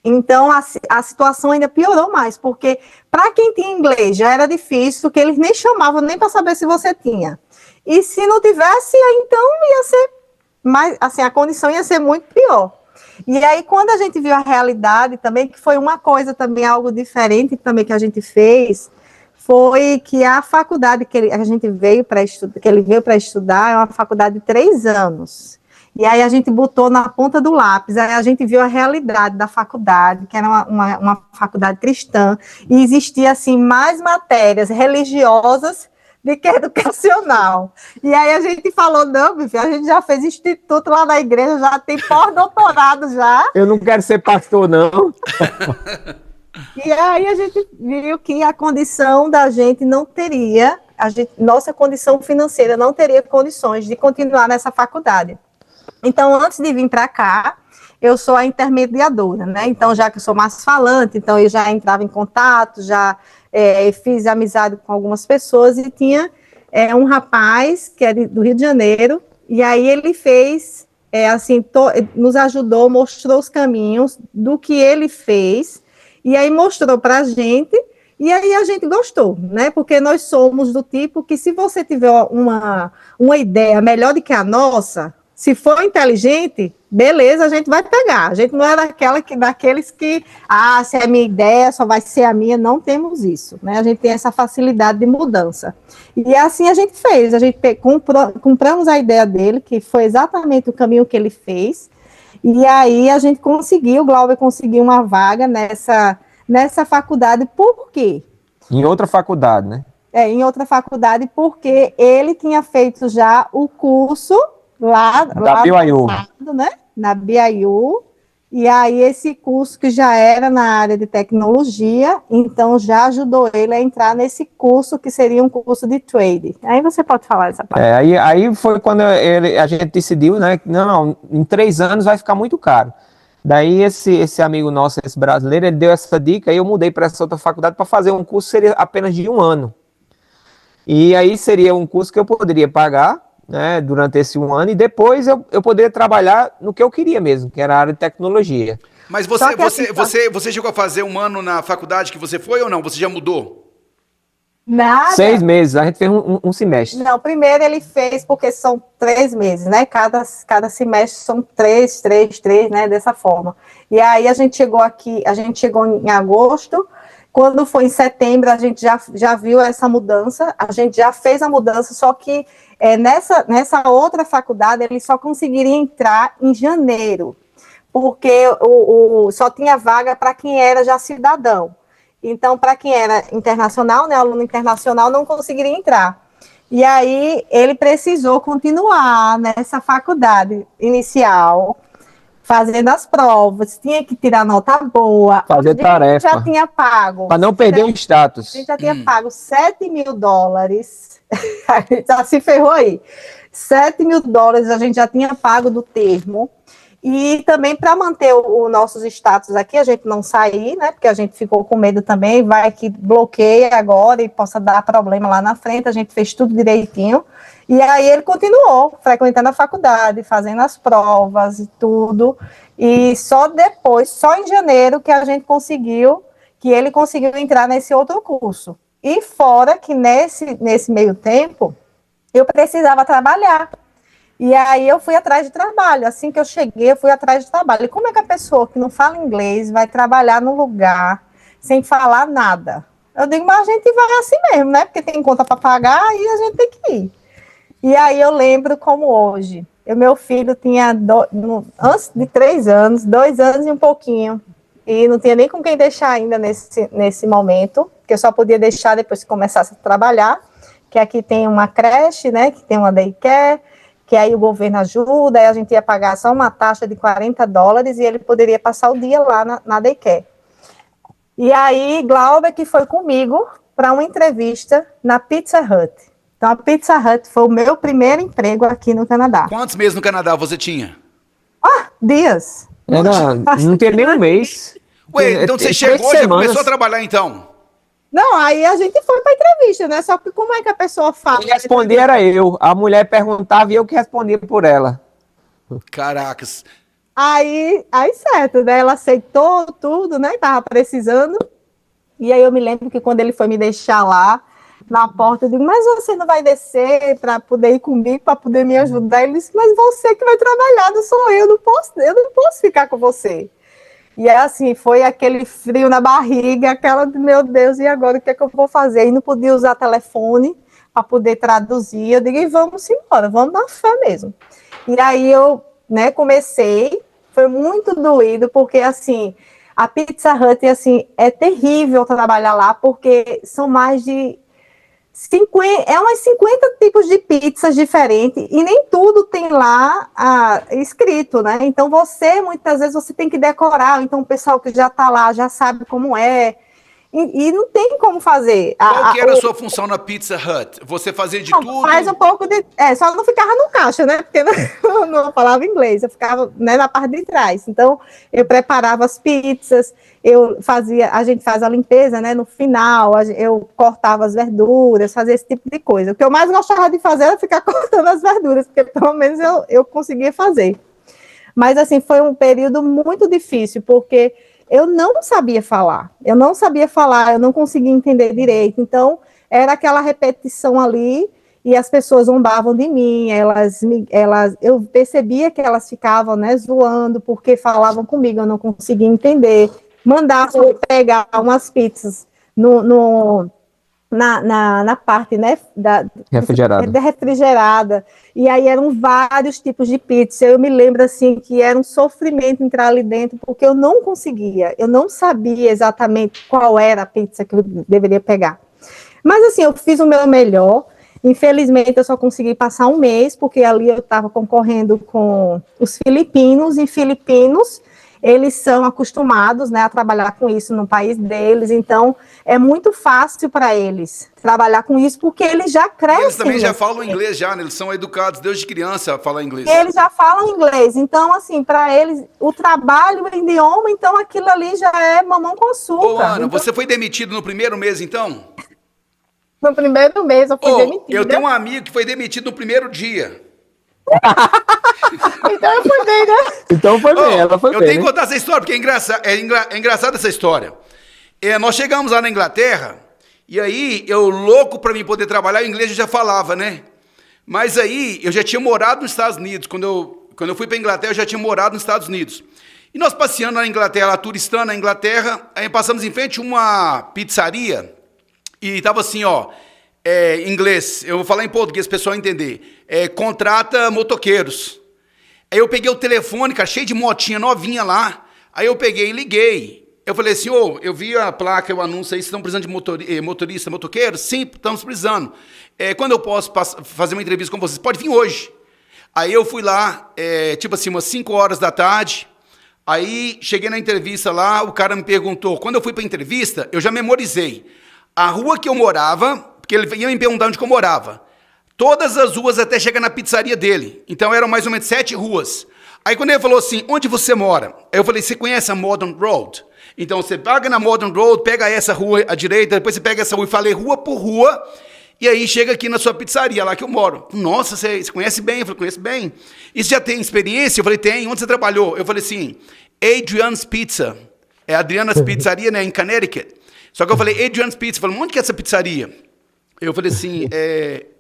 Então a situação ainda piorou mais, porque para quem tinha inglês já era difícil, que eles nem chamavam nem para saber se você tinha. E se não tivesse, então ia ser mais, assim, a condição ia ser muito pior. E aí, quando a gente viu a realidade também, que foi uma coisa também, algo diferente também que a gente fez, foi que a faculdade que a gente veio para estudar, que ele veio para estudar, é uma faculdade de 3 anos. E aí a gente botou na ponta do lápis, aí a gente viu a realidade da faculdade, que era uma faculdade cristã, e existia, assim, mais matérias religiosas do que educacional. E aí a gente falou, não, meu filho, a gente já fez instituto lá na igreja, já tem pós-doutorado já. Eu não quero ser pastor, não. E aí a gente viu que a condição da gente não teria, nossa condição financeira não teria condições de continuar nessa faculdade. Então, antes de vir para cá, eu sou a intermediadora, né? Então, já que eu sou mais falante, então eu já entrava em contato, já fiz amizade com algumas pessoas, e tinha um rapaz que é do Rio de Janeiro, e aí ele fez, nos ajudou, mostrou os caminhos do que ele fez, e aí mostrou para a gente, e aí a gente gostou, né? Porque nós somos do tipo que, se você tiver uma ideia melhor do que a nossa, se for inteligente, beleza, a gente vai pegar. A gente não é daqueles que, se é a minha ideia, só vai ser a minha. Não temos isso, né? A gente tem essa facilidade de mudança. E assim a gente fez, a gente compramos a ideia dele, que foi exatamente o caminho que ele fez. E aí a gente conseguiu, o Glauber conseguiu uma vaga nessa faculdade. Por quê? Em outra faculdade, né? Em outra faculdade, porque ele tinha feito já o curso lá BYU. né? Na BYU, E aí esse curso que já era na área de tecnologia, então já ajudou ele a entrar nesse curso que seria um curso de trade. Aí você pode falar essa parte. Aí foi quando a gente decidiu, né? Não, em 3 anos vai ficar muito caro. Daí esse amigo nosso, esse brasileiro, ele deu essa dica e eu mudei para essa outra faculdade para fazer um curso que seria apenas de 1 ano. E aí seria um curso que eu poderia pagar, né, durante esse 1 ano, e depois eu poderia trabalhar no que eu queria mesmo, que era a área de tecnologia. Mas você chegou a fazer 1 ano na faculdade que você foi ou não? Você já mudou? Nada. 6 meses, a gente fez um semestre. Não, primeiro ele fez porque são 3 meses, né? Cada semestre são 3, né? Dessa forma. E aí a gente chegou em agosto. Quando foi em setembro, a gente já viu essa mudança, a gente já fez a mudança, só que nessa outra faculdade ele só conseguiria entrar em janeiro, porque só tinha vaga para quem era já cidadão. Então, para quem era internacional, né, aluno internacional, não conseguiria entrar. E aí, ele precisou continuar nessa faculdade inicial, fazendo as provas, tinha que tirar nota boa. Fazer tarefa. Já tinha pago. Para não perder o status. A gente já tinha pago $7.000. A gente já se ferrou aí. $7.000 a gente já tinha pago do termo. E também para manter o nossos status aqui, a gente não sair, né? Porque a gente ficou com medo também, vai que bloqueia agora e possa dar problema lá na frente. A gente fez tudo direitinho. E aí ele continuou frequentando a faculdade, fazendo as provas e tudo. E só depois, só em janeiro, que ele conseguiu entrar nesse outro curso. E fora que nesse meio tempo, eu precisava trabalhar. E aí eu fui atrás de trabalho. Assim que eu cheguei, eu fui atrás de trabalho. E como é que a pessoa que não fala inglês vai trabalhar num lugar sem falar nada? Eu digo, mas a gente vai assim mesmo, né? Porque tem conta para pagar e a gente tem que ir. E aí eu lembro como hoje. Meu filho tinha, antes de 3 anos, 2 anos e um pouquinho. E não tinha nem com quem deixar ainda nesse momento, que eu só podia deixar depois que começasse a trabalhar, que aqui tem uma creche, né? Que tem uma daycare, que aí o governo ajuda, aí a gente ia pagar só uma taxa de $40 e ele poderia passar o dia lá na daycare. E aí, Glauber que foi comigo para uma entrevista na Pizza Hut. Então, a Pizza Hut foi o meu primeiro emprego aqui no Canadá. Quantos meses no Canadá você tinha? Dias. Não tem nem um mês. Ué, então você chegou e já começou a trabalhar então? Não, aí a gente foi para entrevista, né? Só que como é que a pessoa fala? Quem respondia era eu. A mulher perguntava e eu que respondia por ela. Caracas. Aí certo, né? Ela aceitou tudo, né? Tava precisando. E aí eu me lembro que quando ele foi me deixar lá na porta, eu digo, mas você não vai descer para poder ir comigo, para poder me ajudar? Ele disse, mas você que vai trabalhar, não sou eu não posso ficar com você. E é assim, foi aquele frio na barriga, aquela de, meu Deus, e agora o que é que eu vou fazer? E não podia usar telefone para poder traduzir. Eu digo, e vamos embora, vamos na fé mesmo. E aí eu, né, comecei, foi muito doído, porque assim, a Pizza Hut, assim, é terrível trabalhar lá, porque são mais de 50 tipos de pizzas diferentes, e nem tudo tem lá escrito, né? Então muitas vezes você tem que decorar, então o pessoal que já está lá já sabe como é, e não tem como fazer. Qual que era a sua função na Pizza Hut? Você fazia de tudo? Faz um pouco de... só não ficava no caixa, né? Porque não falava inglês, eu ficava, né, na parte de trás. Então, eu preparava as pizzas, a gente faz a limpeza, né? No final, eu cortava as verduras, fazia esse tipo de coisa. O que eu mais gostava de fazer era ficar cortando as verduras, porque pelo menos eu conseguia fazer. Mas, assim, foi um período muito difícil, porque eu não sabia falar, eu não conseguia entender direito, então era aquela repetição ali, e as pessoas zombavam de mim, eu percebia que elas ficavam, né, zoando, porque falavam comigo, eu não conseguia entender, mandavam eu pegar umas pizzas na parte, né, refrigerada, e aí eram vários tipos de pizza. Eu me lembro, assim, que era um sofrimento entrar ali dentro, porque eu não sabia exatamente qual era a pizza que eu deveria pegar. Mas, assim, eu fiz o meu melhor. Infelizmente, eu só consegui passar um mês, porque ali eu estava concorrendo com os filipinos, e filipinos, eles são acostumados, né, a trabalhar com isso no país deles, então é muito fácil para eles trabalhar com isso, porque eles já crescem. Eles também já falam inglês já, né? Eles são educados desde criança a falar inglês. Eles já falam inglês, então assim, para eles, o trabalho, o idioma, então aquilo ali já é mamão com açúcar. Ô, Ana, então, você foi demitido no primeiro mês, então? no primeiro mês eu fui demitida. Eu tenho um amigo que foi demitido no primeiro dia. Então eu fui bem, né? Então foi bem, ela foi eu bem. tenho que contar essa história, porque é engraçada essa história. Nós chegamos lá na Inglaterra, e aí, eu louco para mim poder trabalhar, o inglês eu já falava, né? Mas aí, eu já tinha morado nos Estados Unidos. Quando eu fui para a Inglaterra, eu já tinha morado nos Estados Unidos. E nós passeando na Inglaterra, lá, turistando na Inglaterra, aí passamos em frente a uma pizzaria, e tava assim, ó, em inglês, eu vou falar em português para o pessoal entender, contrata motoqueiros. Aí eu peguei o telefone, cara, cheio de motinha novinha lá, aí eu peguei e liguei. Eu falei assim, eu vi a placa, o anúncio aí, vocês estão precisando de motorista, motoqueiro? Sim, estamos precisando. Quando eu posso fazer uma entrevista com vocês? Pode vir hoje. Aí eu fui lá, tipo assim, umas 5 horas da tarde, aí cheguei na entrevista lá, o cara me perguntou, quando eu fui para a entrevista, eu já memorizei a rua que eu morava, porque ele ia me perguntar onde que eu morava. Todas as ruas até chegar na pizzaria dele. Então eram mais ou menos 7 ruas. Aí quando ele falou assim, onde você mora? Aí eu falei, você conhece a Modern Road? Então você paga na Modern Road, pega essa rua à direita, depois você pega essa rua e falei rua por rua, e aí chega aqui na sua pizzaria, lá que eu moro. Nossa, você conhece bem? Eu falei, conheço bem. E você já tem experiência? Eu falei, tem. Onde você trabalhou? Eu falei assim, Adrian's Pizza. É Adriana's Pizzaria, né, em Connecticut. Só que eu falei, Adrian's Pizza. Eu falei, onde que é essa pizzaria? Eu falei assim,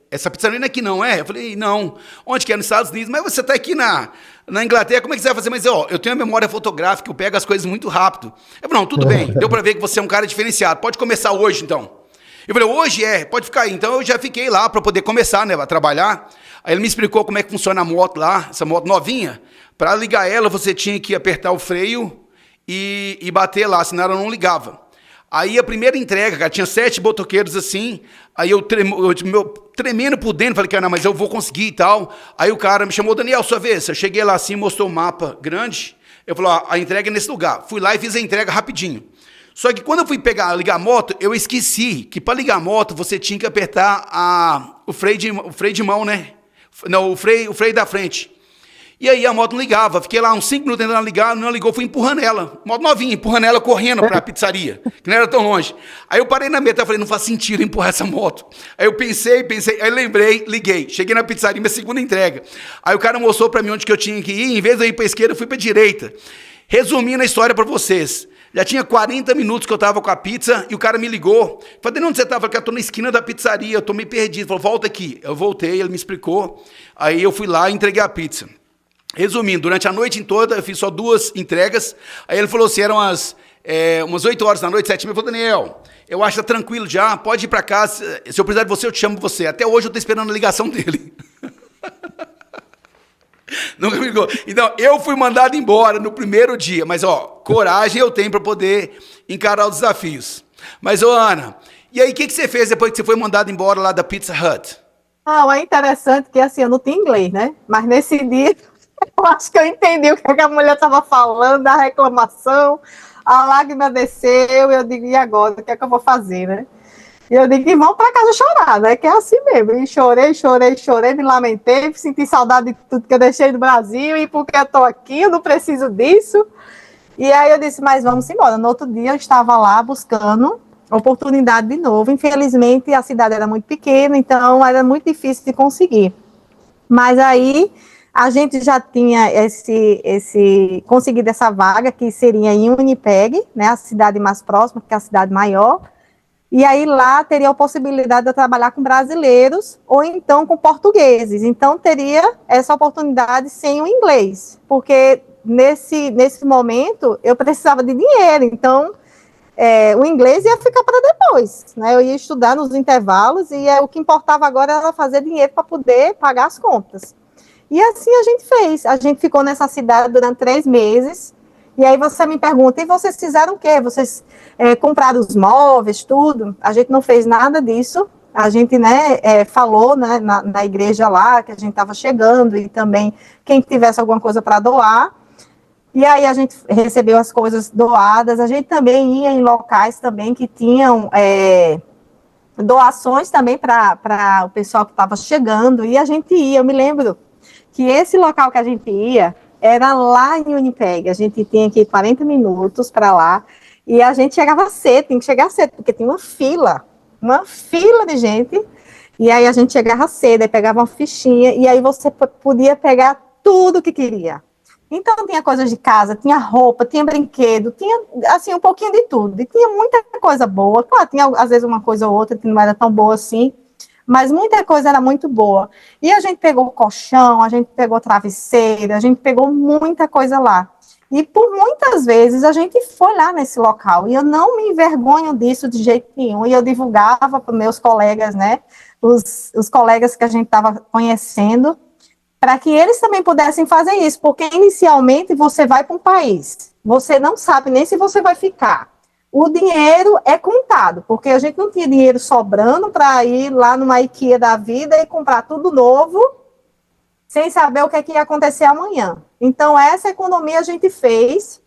essa pizzaria não é aqui não, é? Eu falei, não. Onde que é? Nos Estados Unidos. Mas você está aqui na Inglaterra, como é que você vai fazer? Mas, eu tenho a memória fotográfica, eu pego as coisas muito rápido. Eu falei, não, tudo bem. Deu para ver que você é um cara diferenciado. Pode começar hoje, então. Eu falei, hoje pode ficar aí. Então, eu já fiquei lá para poder começar, né, a trabalhar. Aí ele me explicou como é que funciona a moto lá, essa moto novinha. Para ligar ela, você tinha que apertar o freio e bater lá, senão ela não ligava. Aí a primeira entrega, cara, tinha 7 motoqueiros assim, aí eu tremendo por dentro, falei, cara, mas eu vou conseguir e tal. Aí o cara me chamou, Daniel, sua vez. Eu cheguei lá assim, mostrou o mapa grande, eu falei, a entrega é nesse lugar. Fui lá e fiz a entrega rapidinho. Só que quando eu fui ligar a moto, eu esqueci que para ligar a moto, você tinha que apertar o freio de mão, né? Não, o freio da frente. E aí a moto não ligava, fiquei lá uns 5 minutos tentando ligar, não ligou, fui empurrando ela, moto novinha, empurrando ela, correndo para a pizzaria, que não era tão longe. Aí eu parei na metade, falei, não faz sentido empurrar essa moto. Aí eu pensei, aí lembrei, liguei, cheguei na pizzaria, minha segunda entrega. Aí o cara mostrou para mim onde que eu tinha que ir, em vez de eu ir para a esquerda, eu fui para a direita. Resumindo a história para vocês, já tinha 40 minutos que eu estava com a pizza e o cara me ligou. Falei, onde você estava? Falei, eu estou na esquina da pizzaria, eu estou meio perdido. Falou, volta aqui. Eu voltei, ele me explicou, aí eu fui lá e entreguei a pizza. Resumindo, durante a noite toda, eu fiz só 2 entregas. Aí ele falou assim, eram umas 8 horas da noite, 7h30. Ele falou, Daniel, eu acho que tá tranquilo já, pode ir para casa. Se eu precisar de você, eu te chamo você. Até hoje eu estou esperando a ligação dele. Nunca me ligou. Então, eu fui mandado embora no primeiro dia. Mas, coragem eu tenho para poder encarar os desafios. Mas, Ana, e aí o que você fez depois que você foi mandado embora lá da Pizza Hut? É interessante que assim, eu não tinha inglês, né? Mas nesse dia... Eu acho que eu entendi o que a mulher estava falando, da reclamação, a lágrima desceu, eu digo, e agora, o que é que eu vou fazer, né? E eu digo, vamos para casa chorar, né? Que é assim mesmo, e chorei, me lamentei, senti saudade de tudo que eu deixei do Brasil, e porque eu estou aqui, eu não preciso disso. E aí eu disse, mas vamos embora. No outro dia eu estava lá buscando oportunidade de novo, infelizmente a cidade era muito pequena, então era muito difícil de conseguir. Mas aí... A gente já tinha conseguido essa vaga, que seria em Winnipeg, né, a cidade mais próxima, que é a cidade maior, e aí lá teria a possibilidade de eu trabalhar com brasileiros, ou então com portugueses, então teria essa oportunidade sem o inglês, porque nesse momento eu precisava de dinheiro, então o inglês ia ficar para depois, né, eu ia estudar nos intervalos, e o que importava agora era fazer dinheiro para poder pagar as contas. E assim a gente fez. A gente ficou nessa cidade durante 3 meses. E aí você me pergunta, e vocês fizeram o quê? Vocês compraram os móveis, tudo? A gente não fez nada disso. A gente, falou, né, na igreja lá que a gente estava chegando e também quem tivesse alguma coisa para doar. E aí a gente recebeu as coisas doadas, a gente também ia em locais também que tinham doações também para o pessoal que estava chegando, e a gente ia, eu me lembro que esse local que a gente ia era lá em Winnipeg, a gente tinha que ir 40 minutos para lá, e a gente chegava cedo, tinha que chegar cedo, porque tinha uma fila de gente, e aí a gente chegava cedo, aí pegava uma fichinha, e aí você podia pegar tudo que queria. Então, tinha coisas de casa, tinha roupa, tinha brinquedo, tinha, assim, um pouquinho de tudo. E tinha muita coisa boa. Claro, tinha, às vezes, uma coisa ou outra que não era tão boa assim, mas muita coisa era muito boa. E a gente pegou colchão, a gente pegou travesseiro, a gente pegou muita coisa lá. E, por muitas vezes, a gente foi lá nesse local. E eu não me envergonho disso de jeito nenhum. E eu divulgava para meus colegas, né, os colegas que a gente estava conhecendo, para que eles também pudessem fazer isso, porque inicialmente você vai para um país, você não sabe nem se você vai ficar. O dinheiro é contado, porque a gente não tinha dinheiro sobrando para ir lá numa IKEA da vida e comprar tudo novo, sem saber o que, ia acontecer amanhã. Então, essa economia a gente fez,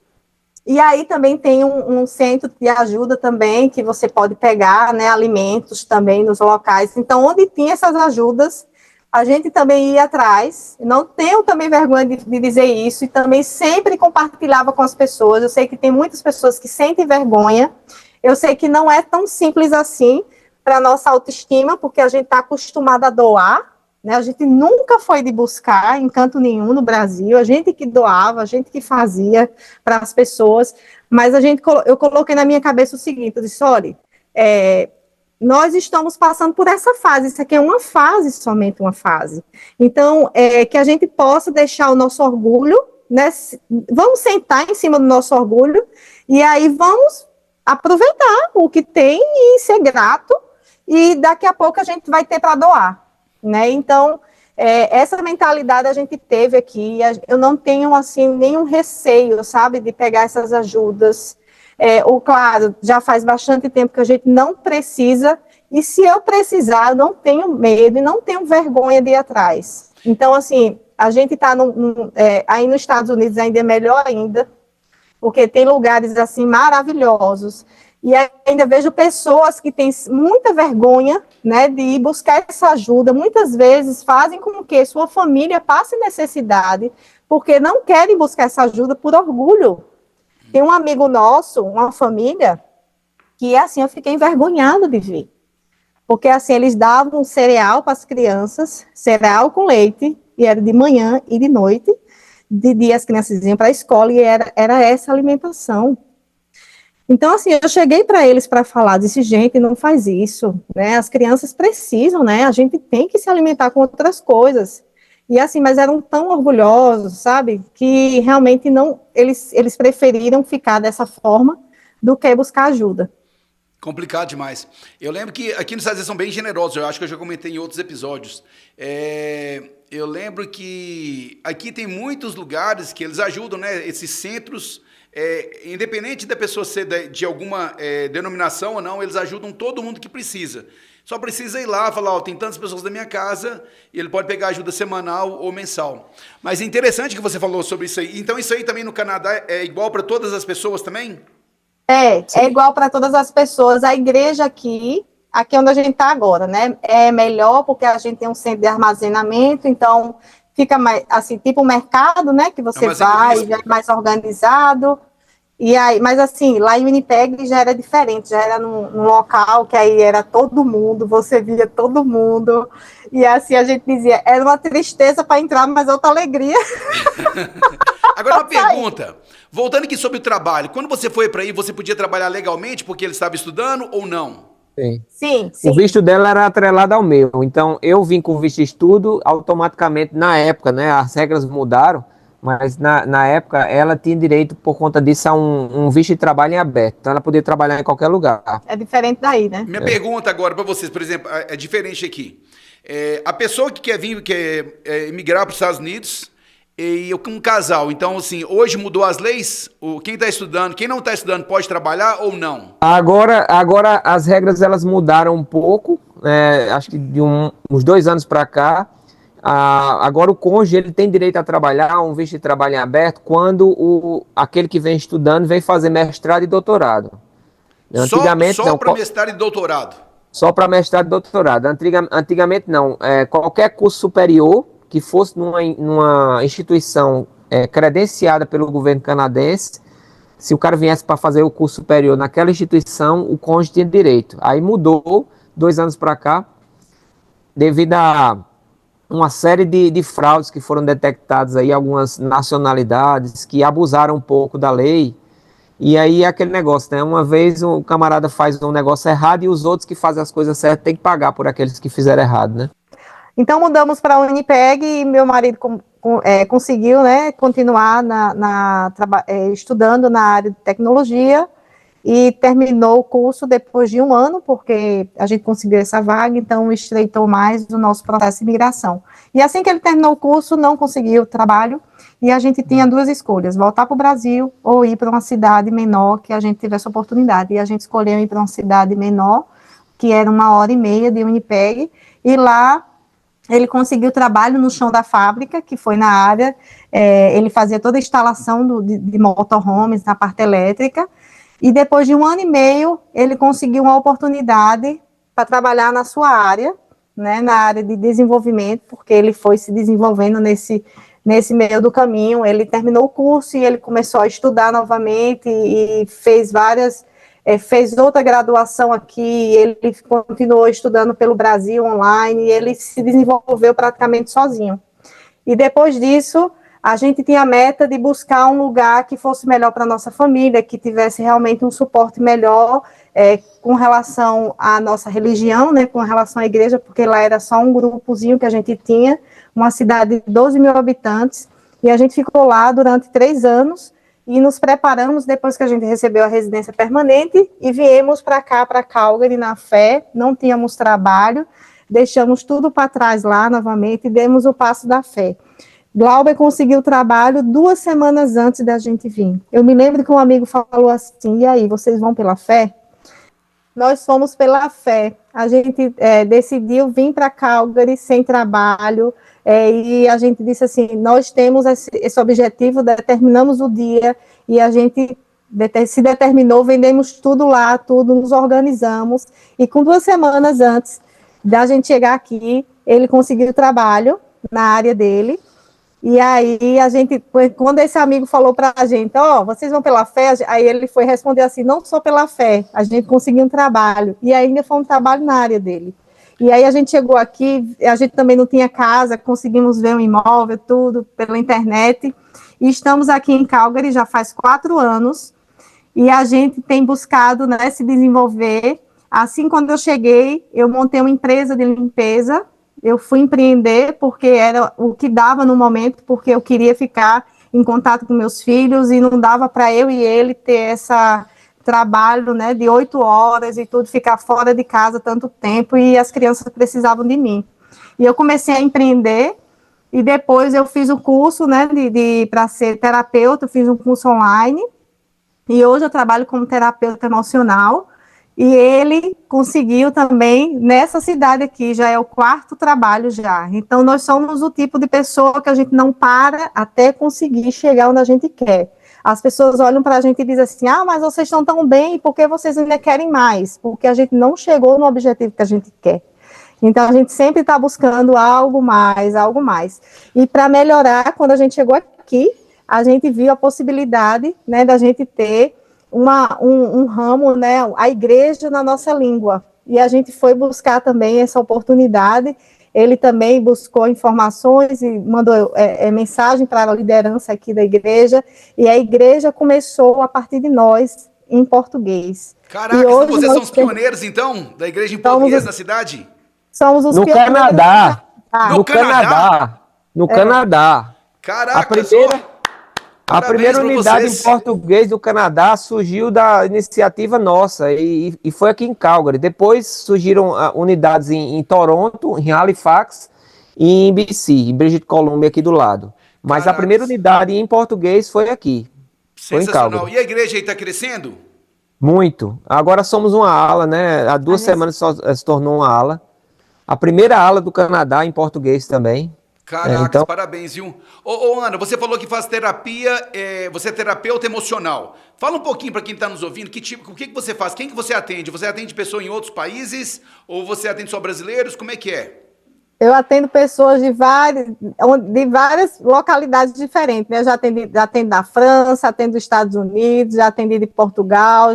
e aí também tem um centro de ajuda também, que você pode pegar, né, alimentos também nos locais. Então, onde tinha essas ajudas, a gente também ia atrás, não tenho também vergonha de dizer isso, e também sempre compartilhava com as pessoas. Eu sei que tem muitas pessoas que sentem vergonha, eu sei que não é tão simples assim para a nossa autoestima, porque a gente está acostumado a doar, né? A gente nunca foi de buscar em canto nenhum no Brasil, a gente que doava, a gente que fazia para as pessoas, mas eu coloquei na minha cabeça o seguinte, eu disse, olha, nós estamos passando por essa fase, isso aqui é uma fase, somente uma fase. Então, que a gente possa deixar o nosso orgulho, né, vamos sentar em cima do nosso orgulho, e aí vamos aproveitar o que tem e ser grato, e daqui a pouco a gente vai ter para doar, né? Então, essa mentalidade a gente teve aqui, eu não tenho, assim, nenhum receio, sabe, de pegar essas ajudas. Claro, já faz bastante tempo que a gente não precisa, e se eu precisar, eu não tenho medo e não tenho vergonha de ir atrás. Então, assim, a gente está aí nos Estados Unidos ainda é melhor ainda, porque tem lugares, assim, maravilhosos, e ainda vejo pessoas que têm muita vergonha, né, de ir buscar essa ajuda, muitas vezes fazem com que sua família passe necessidade, porque não querem buscar essa ajuda por orgulho. Tem um amigo nosso, uma família, que assim, eu fiquei envergonhada de ver. Porque assim, eles davam cereal para as crianças, cereal com leite, e era de manhã e de noite, de dia as crianças iam para a escola, e era essa alimentação. Então, assim, eu cheguei para eles para falar, disse, gente, não faz isso, né? As crianças precisam, né? A gente tem que se alimentar com outras coisas. E assim, mas eram tão orgulhosos, sabe, que realmente não, eles preferiram ficar dessa forma do que buscar ajuda. Complicado demais. Eu lembro que aqui nos Estados Unidos são bem generosos, eu acho que eu já comentei em outros episódios. Eu lembro que aqui tem muitos lugares que eles ajudam, né, esses centros, independente da pessoa ser de alguma denominação ou não, eles ajudam todo mundo que precisa. Só precisa ir lá e falar, tem tantas pessoas da minha casa, e ele pode pegar ajuda semanal ou mensal. Mas é interessante que você falou sobre isso aí. Então isso aí também no Canadá é igual para todas as pessoas também? É igual para todas as pessoas. A igreja aqui onde a gente está agora, né, é melhor porque a gente tem um centro de armazenamento, então fica mais, assim, tipo um mercado, né, que você vai, já é mais organizado. E aí, mas assim, lá em Winnipeg já era diferente, já era num local que aí era todo mundo, você via todo mundo, e assim a gente dizia, era uma tristeza para entrar, mas outra alegria. Agora uma pergunta, voltando aqui sobre o trabalho, quando você foi para aí, você podia trabalhar legalmente porque ele estava estudando ou não? Sim. O visto dela era atrelado ao meu, então eu vim com o visto de estudo, automaticamente na época, né, as regras mudaram, mas na época ela tinha direito, por conta disso, a um visto de trabalho em aberto. Então ela podia trabalhar em qualquer lugar. É diferente daí, né? Minha pergunta agora para vocês, por exemplo, é diferente aqui. A pessoa que quer vir, quer emigrar para os Estados Unidos, e eu com um casal, então assim, hoje mudou as leis? Quem está estudando, quem não está estudando pode trabalhar ou não? Agora as regras elas mudaram um pouco, acho que de uns 2 anos para cá. Agora o cônjuge ele tem direito a trabalhar, um visto de trabalho em aberto, quando aquele que vem estudando vem fazer mestrado e doutorado. Antigamente só não. para mestrado e doutorado? Só para mestrado e doutorado. Antigamente não. Qualquer curso superior que fosse numa instituição credenciada pelo governo canadense, se o cara viesse para fazer o curso superior naquela instituição, o cônjuge tinha direito. Aí mudou 2 anos para cá, devido a uma série de fraudes que foram detectadas aí, algumas nacionalidades que abusaram um pouco da lei. E aí é aquele negócio, né? Uma vez o camarada faz um negócio errado e os outros que fazem as coisas certas têm que pagar por aqueles que fizeram errado, né? Então mudamos para a Unipeg e meu marido conseguiu, né, continuar estudando na área de tecnologia e terminou o curso depois de 1 ano, porque a gente conseguiu essa vaga, então estreitou mais o nosso processo de imigração. E assim que ele terminou o curso, não conseguiu trabalho, e a gente tinha 2 escolhas, voltar para o Brasil ou ir para uma cidade menor que a gente tivesse oportunidade. E a gente escolheu ir para uma cidade menor, que era 1h30 de Winnipeg, e lá ele conseguiu trabalho no chão da fábrica, que foi na área, ele fazia toda a instalação de motorhomes na parte elétrica, e depois de 1 ano e meio, ele conseguiu uma oportunidade para trabalhar na sua área, né, na área de desenvolvimento, porque ele foi se desenvolvendo nesse meio do caminho. Ele terminou o curso e ele começou a estudar novamente e fez fez outra graduação aqui, ele continuou estudando pelo Brasil online, e ele se desenvolveu praticamente sozinho. E depois disso, a gente tinha a meta de buscar um lugar que fosse melhor para a nossa família, que tivesse realmente um suporte melhor com relação à nossa religião, né, com relação à igreja, porque lá era só um grupozinho que a gente tinha, uma cidade de 12 mil habitantes, e a gente ficou lá durante 3 anos, e nos preparamos depois que a gente recebeu a residência permanente, e viemos para cá, para Calgary, na fé, não tínhamos trabalho, deixamos tudo para trás lá novamente, e demos o passo da fé. Glauber conseguiu trabalho 2 semanas antes da gente vir. Eu me lembro que um amigo falou assim, e aí, vocês vão pela fé? Nós fomos pela fé. A gente decidiu vir para Calgary sem trabalho, e a gente disse assim, nós temos esse objetivo, determinamos o dia, e a gente se determinou, vendemos tudo lá, tudo, nos organizamos, e com 2 semanas antes da gente chegar aqui, ele conseguiu trabalho na área dele. E aí a gente, quando esse amigo falou para a gente, vocês vão pela fé, aí ele foi responder assim, não só pela fé, a gente conseguiu um trabalho, e ainda foi um trabalho na área dele. E aí a gente chegou aqui, a gente também não tinha casa, conseguimos ver um imóvel, tudo pela internet, e estamos aqui em Calgary já faz 4 anos, e a gente tem buscado, né, se desenvolver. Assim, quando eu cheguei, eu montei uma empresa de limpeza. Eu fui empreender porque era o que dava no momento, porque eu queria ficar em contato com meus filhos e não dava para eu e ele ter esse trabalho, né, de 8 horas e tudo, ficar fora de casa tanto tempo, e as crianças precisavam de mim. E eu comecei a empreender, e depois eu fiz o curso, né, para ser terapeuta, eu fiz um curso online, e hoje eu trabalho como terapeuta emocional. E ele conseguiu também, nessa cidade aqui, já é o 4º trabalho já. Então, nós somos o tipo de pessoa que a gente não para até conseguir chegar onde a gente quer. As pessoas olham para a gente e dizem assim, mas vocês estão tão bem, por que vocês ainda querem mais? Porque a gente não chegou no objetivo que a gente quer. Então, a gente sempre está buscando algo mais, algo mais. E para melhorar, quando a gente chegou aqui, a gente viu a possibilidade, né, da gente ter um ramo, né, a igreja na nossa língua, e a gente foi buscar também essa oportunidade. Ele também buscou informações e mandou mensagem para a liderança aqui da igreja, e a igreja começou a partir de nós, em português. Caraca, então vocês são os pioneiros, então, da igreja em português na cidade? Somos os pioneiros. Canadá. No Canadá? No Canadá. Caraca, A primeira unidade em português do Canadá surgiu da iniciativa nossa, e foi aqui em Calgary. Depois surgiram unidades em Toronto, em Halifax e em BC, em British Columbia, aqui do lado. Mas a primeira unidade em português foi aqui. Sensacional. Foi em Calgary. E a igreja aí está crescendo? Muito. Agora somos uma ala, né? Há 2 semanas só se tornou uma ala. A primeira ala do Canadá em português também. Caracas, Então, parabéns, viu? Ô, Ana, você falou que faz terapia, você é terapeuta emocional. Fala um pouquinho para quem está nos ouvindo, o que você faz? Quem que você atende? Você atende pessoas em outros países? Ou você atende só brasileiros? Como é que é? Eu atendo pessoas de várias localidades diferentes, né? Eu já atendo da França, atendo dos Estados Unidos, já atendi de Portugal,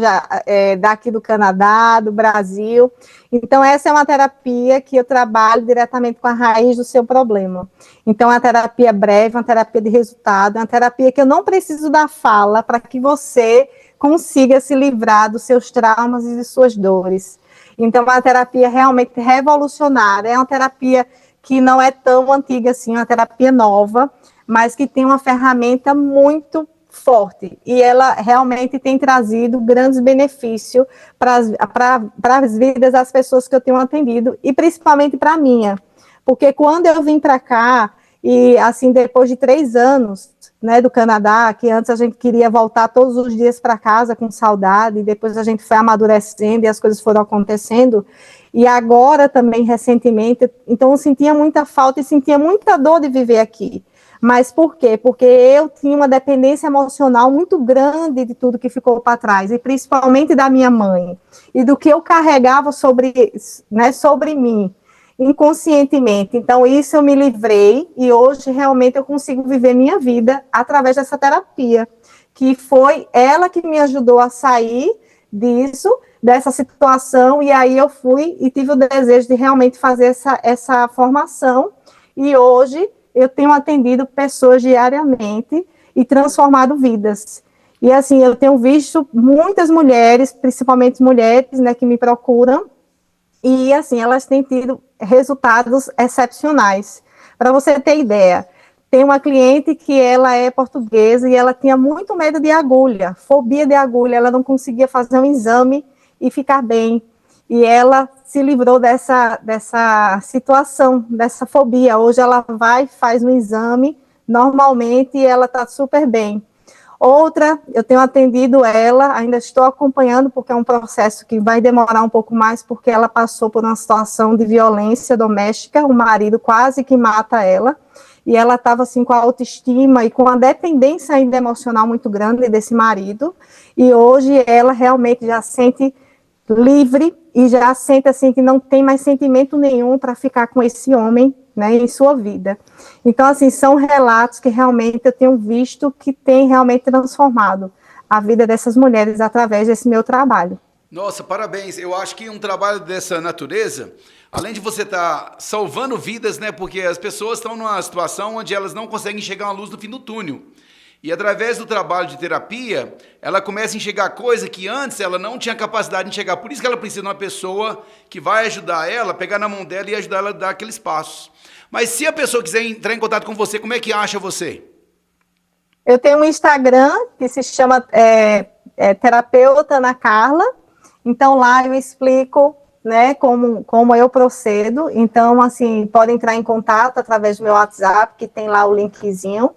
daqui do Canadá, do Brasil. Então, essa é uma terapia que eu trabalho diretamente com a raiz do seu problema. Então, é uma terapia breve, uma terapia de resultado, é uma terapia que eu não preciso da fala para que você consiga se livrar dos seus traumas e de suas dores. Então, é uma terapia realmente revolucionária, é uma terapia que não é tão antiga assim, é uma terapia nova, mas que tem uma ferramenta muito forte, e ela realmente tem trazido grandes benefícios para as vidas das pessoas que eu tenho atendido, e principalmente para a minha, porque quando eu vim para cá, e assim, depois de 3 anos, né, do Canadá, que antes a gente queria voltar todos os dias para casa com saudade, e depois a gente foi amadurecendo e as coisas foram acontecendo, e agora também, recentemente, então eu sentia muita falta e sentia muita dor de viver aqui. Mas por quê? Porque eu tinha uma dependência emocional muito grande de tudo que ficou para trás, e principalmente da minha mãe, e do que eu carregava sobre mim, inconscientemente. Então, isso eu me livrei, e hoje realmente eu consigo viver minha vida através dessa terapia, que foi ela que me ajudou a sair dessa situação, e aí eu fui e tive o desejo de realmente fazer essa formação, e hoje eu tenho atendido pessoas diariamente e transformado vidas. E assim, eu tenho visto muitas mulheres, principalmente mulheres, né, que me procuram, e assim, elas têm tido resultados excepcionais. Para você ter ideia, tem uma cliente que ela é portuguesa e ela tinha muito medo de agulha, fobia de agulha, ela não conseguia fazer um exame e ficar bem. E ela se livrou dessa situação, dessa fobia. Hoje ela vai, faz um exame normalmente e ela está super bem. Outra, eu tenho atendido ela, ainda estou acompanhando, porque é um processo que vai demorar um pouco mais, porque ela passou por uma situação de violência doméstica, o marido quase que mata ela, e ela estava assim com a autoestima e com a dependência ainda emocional muito grande desse marido, e hoje ela realmente já sente livre e já sente assim que não tem mais sentimento nenhum para ficar com esse homem, né, em sua vida. Então, assim, são relatos que realmente eu tenho visto que tem realmente transformado a vida dessas mulheres através desse meu trabalho. Nossa, parabéns. Eu acho que um trabalho dessa natureza, além de você estar salvando vidas, né, porque as pessoas estão numa situação onde elas não conseguem enxergar uma luz no fim do túnel. E através do trabalho de terapia, ela começa a enxergar coisa que antes ela não tinha capacidade de enxergar. Por isso que ela precisa de uma pessoa que vai ajudar ela, pegar na mão dela e ajudar ela a dar aqueles passos. Mas se a pessoa quiser entrar em contato com você, como é que acha você? Eu tenho um Instagram que se chama Terapeuta Ana Carla. Então lá eu explico, né, como eu procedo. Então, assim, podem entrar em contato através do meu WhatsApp, que tem lá o linkzinho.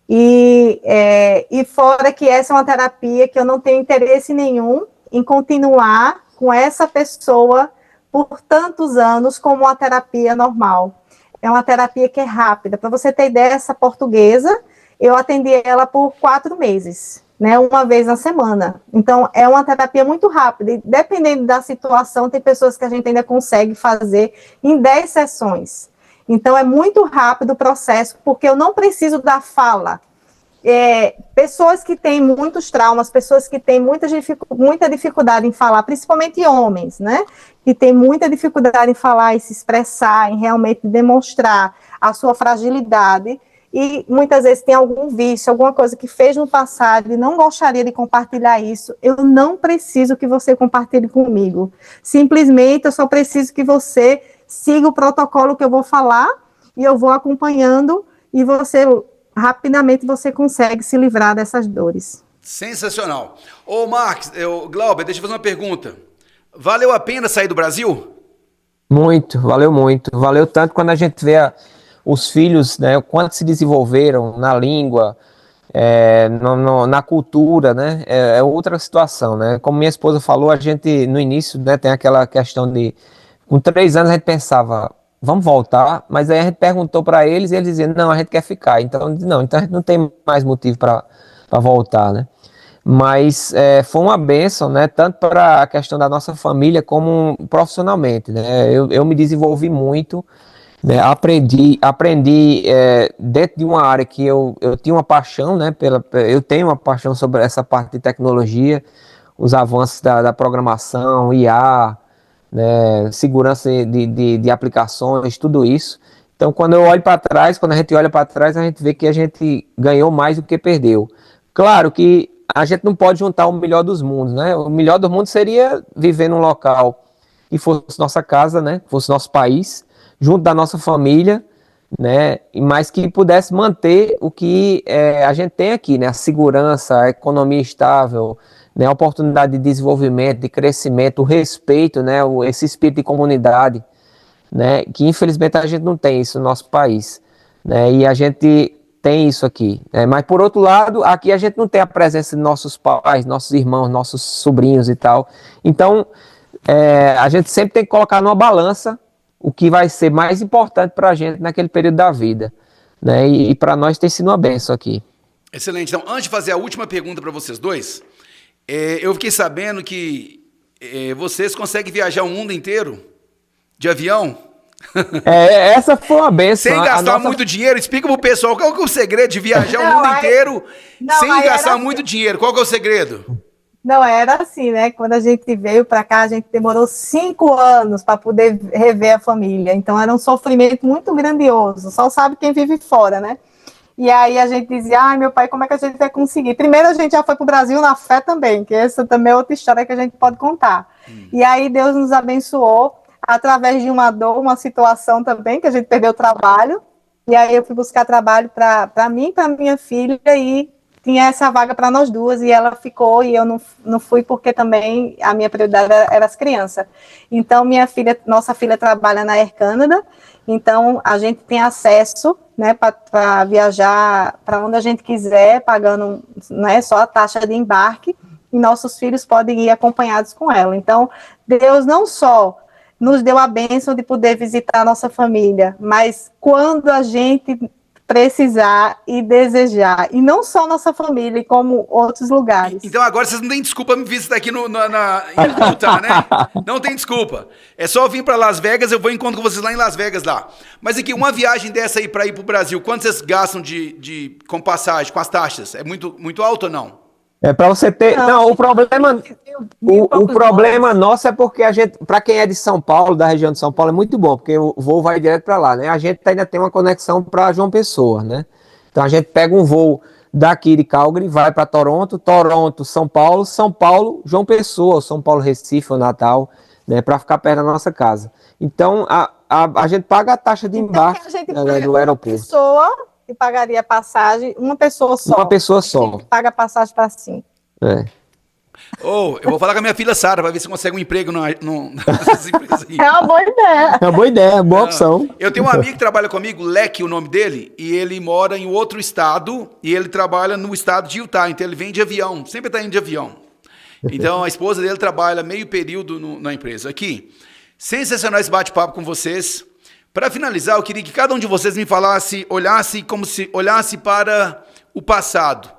E fora que essa é uma terapia que eu não tenho interesse nenhum em continuar com essa pessoa por tantos anos como uma terapia normal. É uma terapia que é rápida. Para você ter ideia, essa portuguesa, eu atendi ela por 4 meses, né, uma vez na semana. Então, é uma terapia muito rápida. E dependendo da situação, tem pessoas que a gente ainda consegue fazer em 10 sessões. Então, é muito rápido o processo, porque eu não preciso da fala. Pessoas que têm muitos traumas, pessoas que têm muita dificuldade em falar, principalmente homens, né? Que têm muita dificuldade em falar e se expressar, em realmente demonstrar a sua fragilidade, e muitas vezes tem algum vício, alguma coisa que fez no passado e não gostaria de compartilhar isso. Eu não preciso que você compartilhe comigo. Simplesmente eu só preciso que você siga o protocolo que eu vou falar, e eu vou acompanhando, e rapidamente você consegue se livrar dessas dores. Sensacional. Ô, Marcos, Glauber, deixa eu fazer uma pergunta. Valeu a pena sair do Brasil? muito, valeu muito. Valeu tanto quando a gente vê os filhos, né, o quanto se desenvolveram na língua, na cultura, né, é outra situação, né. Como minha esposa falou, a gente, no início, né, tem aquela questão de, com 3 anos a gente pensava, vamos voltar, mas aí a gente perguntou para eles e eles diziam, não, a gente quer ficar. Então, não, então a gente não tem mais motivo para voltar, né? Mas foi uma bênção, né? Tanto para a questão da nossa família como profissionalmente, né? Eu me desenvolvi muito, né? Aprendi dentro de uma área que eu tinha uma paixão, né? Eu tenho uma paixão sobre essa parte de tecnologia, os avanços da programação, IA, né? Segurança de aplicações, tudo isso. Então, quando eu olho para trás, quando a gente olha para trás, a gente vê que a gente ganhou mais do que perdeu. Claro que a gente não pode juntar o melhor dos mundos, né? O melhor do mundo seria viver num local que fosse nossa casa, né? Que fosse nosso país, junto da nossa família, né? Mas que pudesse manter o que a gente tem aqui, né? A segurança, a economia estável, né? A oportunidade de desenvolvimento, de crescimento, o respeito, né? Esse espírito de comunidade, né? Que infelizmente a gente não tem isso no nosso país, né? E a gente tem isso aqui, né? Mas por outro lado, aqui a gente não tem a presença de nossos pais, nossos irmãos, nossos sobrinhos e tal. Então, a gente sempre tem que colocar numa balança o que vai ser mais importante para a gente naquele período da vida, né? E para nós tem sido uma benção aqui. Excelente. Então, antes de fazer a última pergunta para vocês dois, eu fiquei sabendo que vocês conseguem viajar o mundo inteiro de avião. Essa foi uma benção. Sem gastar muito dinheiro. Explica pro pessoal qual que é o segredo de viajar o mundo inteiro sem gastar muito dinheiro. Qual que é o segredo? Não, era assim, né? Quando a gente veio para cá, a gente demorou 5 anos para poder rever a família. Então, era um sofrimento muito grandioso. Só sabe quem vive fora, né? E aí a gente dizia, ai, meu pai, como é que a gente vai conseguir? Primeiro a gente já foi para o Brasil na fé também, que essa também é outra história que a gente pode contar. E aí Deus nos abençoou através de uma dor, uma situação também, que a gente perdeu o trabalho. E aí eu fui buscar trabalho para mim e para minha filha e tinha essa vaga para nós duas e ela ficou e eu não fui porque também a minha prioridade era as crianças. Então nossa filha trabalha na Air Canada, então a gente tem acesso, né, para viajar para onde a gente quiser, pagando, né, só a taxa de embarque e nossos filhos podem ir acompanhados com ela. Então Deus não só nos deu a bênção de poder visitar a nossa família, mas quando a gente precisar e desejar, e não só nossa família, como outros lugares. Então agora vocês não têm desculpa me visitar aqui em Utah, né? Não tem desculpa. É só eu vir para Las Vegas, eu vou encontro com vocês lá em Las Vegas lá. Mas aqui, uma viagem dessa aí para ir para o Brasil, quanto vocês gastam com passagem, com as taxas? É muito alto ou não? Para você ter... Não, o problema nosso é porque a gente, para quem é de São Paulo, da região de São Paulo, é muito bom, porque o voo vai direto para lá, né? A gente ainda tem uma conexão para João Pessoa, né? Então a gente pega um voo daqui de Calgary, vai para Toronto, São Paulo, João Pessoa, São Paulo, Recife, ou Natal, né? Para ficar perto da nossa casa. Então a gente paga a taxa de embarque do aeroporto. Que pagaria a passagem, uma pessoa só. Uma pessoa só. Que paga a passagem para 5. Eu vou falar com a minha filha Sara para ver se consegue um emprego nessas empresas aí. É uma boa ideia. É uma boa ideia, boa opção. Eu tenho um amigo que trabalha comigo, Leque, o nome dele, e ele mora em outro estado, e ele trabalha no estado de Utah, então ele vem de avião, sempre está indo de avião. Então a esposa dele trabalha meio período na empresa. Aqui, sensacional esse bate-papo com vocês. Para finalizar, eu queria que cada um de vocês me olhasse como se olhasse para o passado.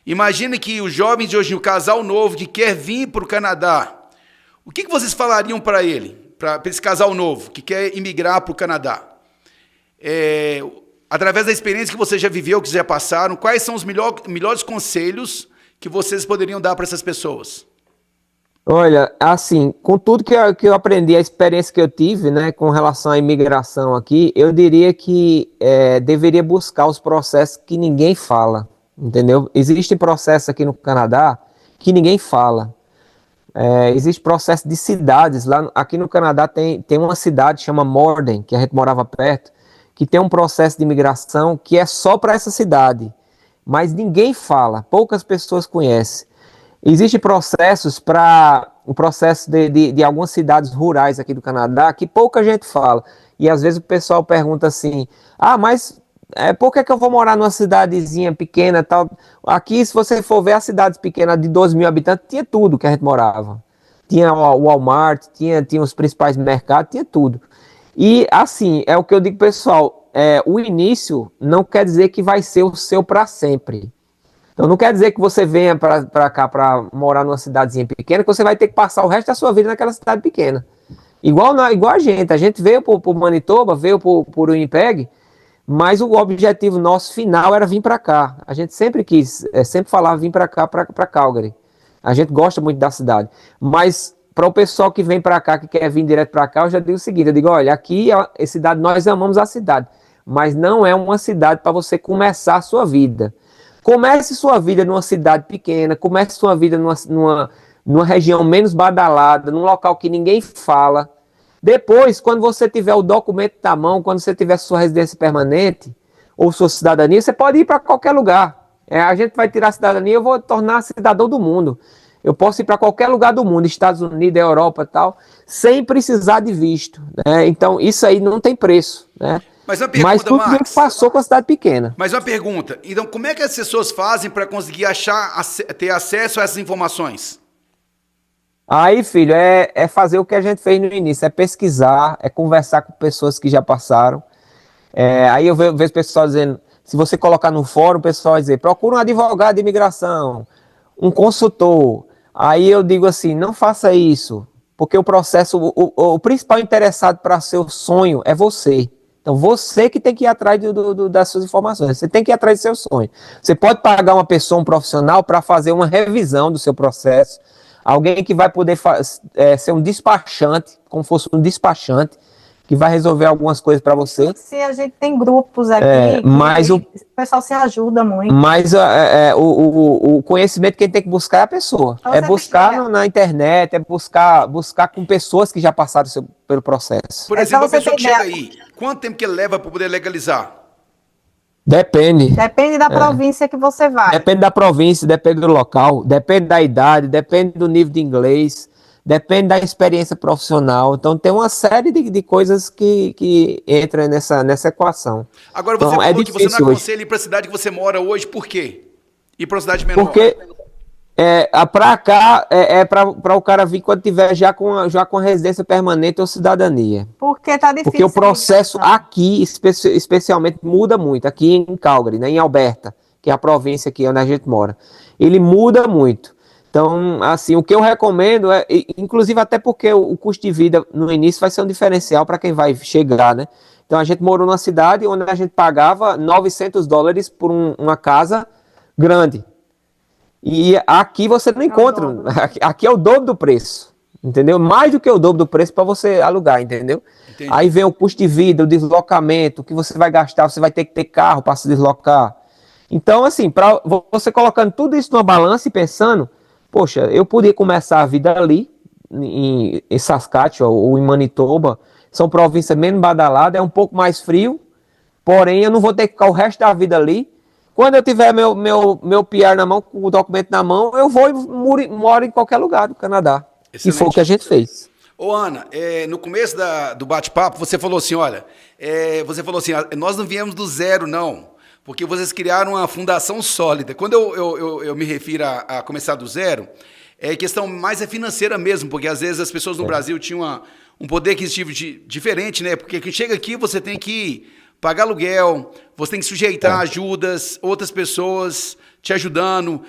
Imagine que os jovens de hoje, o casal novo que quer vir para o Canadá, o que vocês falariam para ele, para esse casal novo que quer imigrar para o Canadá? Através da experiência que você já viveu, que já passaram, quais são os melhores conselhos que vocês poderiam dar para essas pessoas? Olha, assim, com tudo que eu aprendi, a experiência que eu tive, né, com relação à imigração aqui, eu diria que deveria buscar os processos que ninguém fala, entendeu? Existe processo aqui no Canadá que ninguém fala. Existe processo de cidades, aqui no Canadá tem uma cidade chama Morden, que a gente morava perto, que tem um processo de imigração que é só para essa cidade, mas ninguém fala, poucas pessoas conhecem. Existem processos o processo de algumas cidades rurais aqui do Canadá que pouca gente fala. E às vezes o pessoal pergunta assim, mas por que eu vou morar numa cidadezinha pequena tal? Aqui, se você for ver as cidades pequenas de 12 mil habitantes, tinha tudo que a gente morava. Tinha o Walmart, tinha os principais mercados, tinha tudo. E assim, é o que eu digo, pessoal, o início não quer dizer que vai ser o seu para sempre. Então não quer dizer que você venha para cá para morar numa cidadezinha pequena, que você vai ter que passar o resto da sua vida naquela cidade pequena. Igual a gente veio para Manitoba, veio para o Winnipeg, mas o objetivo nosso final era vir para cá. A gente sempre quis, sempre falava vir para cá, para Calgary. A gente gosta muito da cidade. Mas para o pessoal que vem para cá, que quer vir direto para cá, eu já digo o seguinte, eu digo, olha, aqui é cidade, nós amamos a cidade, mas não é uma cidade para você começar a sua vida. Comece sua vida numa cidade pequena, comece sua vida numa região menos badalada, num local que ninguém fala. Depois, quando você tiver o documento na mão, quando você tiver sua residência permanente ou sua cidadania, você pode ir para qualquer lugar. A gente vai tirar a cidadania, eu vou tornar cidadão do mundo. Eu posso ir para qualquer lugar do mundo, Estados Unidos, Europa e tal, sem precisar de visto, né? Então, isso aí não tem preço, né? Mas tudo bem que passou com a cidade pequena. Mas uma pergunta, então como é que as pessoas fazem para conseguir ter acesso a essas informações? Aí, filho, é fazer o que a gente fez no início, é pesquisar, é conversar com pessoas que já passaram. Aí eu vejo pessoal dizendo, se você colocar no fórum, o pessoal vai dizer, procura um advogado de imigração, um consultor. Aí eu digo assim, não faça isso, porque o processo, o principal interessado para seu sonho é você. Então você que tem que ir atrás das suas informações, você tem que ir atrás do seu sonho. Você pode pagar uma pessoa, um profissional, para fazer uma revisão do seu processo, alguém que vai poder ser um despachante, como fosse um despachante, que vai resolver algumas coisas para você. Se a gente tem grupos aqui, mas o pessoal se ajuda muito. Mas o conhecimento que a gente tem que buscar é a pessoa. É buscar na internet, é buscar com pessoas que já passaram pelo processo. Por exemplo, a pessoa que chega aí, quanto tempo que ele leva para poder legalizar? Depende. Depende da província que você vai. Depende da província, depende do local, depende da idade, depende do nível de inglês, depende da experiência profissional. Então tem uma série de coisas que entram nessa equação. Agora você falou que você não aconselha ir para a cidade que você mora hoje, por quê? Ir para uma cidade menor? Porque para cá para o cara vir quando tiver já com a residência permanente ou cidadania. Porque tá difícil. Porque o processo aqui, especialmente, muda muito. Aqui em Calgary, né, em Alberta, que é a província aqui onde a gente mora. Ele muda muito. Então, assim, o que eu recomendo inclusive até porque o custo de vida no início vai ser um diferencial para quem vai chegar, né? Então, a gente morou numa cidade onde a gente pagava $900 por uma casa grande. E aqui você não encontra, aqui é o dobro do preço, entendeu? Mais do que o dobro do preço para você alugar, entendeu? Entendi. Aí vem o custo de vida, o deslocamento, o que você vai gastar, você vai ter que ter carro para se deslocar. Então, assim, para você colocando tudo isso numa balança e pensando, poxa, eu podia começar a vida ali, em Saskatchewan ou em Manitoba, são províncias menos badaladas, é um pouco mais frio, porém eu não vou ter que ficar o resto da vida ali. Quando eu tiver meu PR na mão, com o documento na mão, eu vou e moro em qualquer lugar do Canadá. Excelente. E foi o que a gente fez. Ô Ana, no começo do bate-papo, você falou assim, olha, nós não viemos do zero, não, porque vocês criaram uma fundação sólida. Quando eu me refiro a começar do zero, questão mais financeira mesmo, porque às vezes as pessoas no Brasil tinham um poder aquisitivo diferente, né? Porque quem chega aqui, você tem que pagar aluguel, você tem que sujeitar ajudas, outras pessoas te ajudando,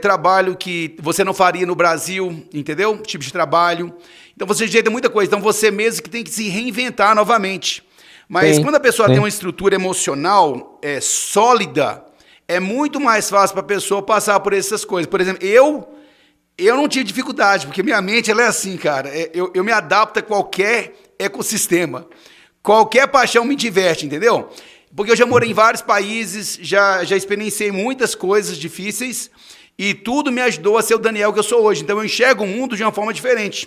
trabalho que você não faria no Brasil, entendeu? Tipo de trabalho. Então você sujeita muita coisa, então você mesmo que tem que se reinventar novamente. Mas quando a pessoa tem uma estrutura emocional sólida, é muito mais fácil para a pessoa passar por essas coisas. Por exemplo, eu não tive dificuldade, porque minha mente ela é assim, cara, eu me adapto a qualquer ecossistema. Qualquer paixão me diverte, entendeu? Porque eu já morei em vários países, já experienciei muitas coisas difíceis e tudo me ajudou a ser o Daniel que eu sou hoje. Então eu enxergo o mundo de uma forma diferente.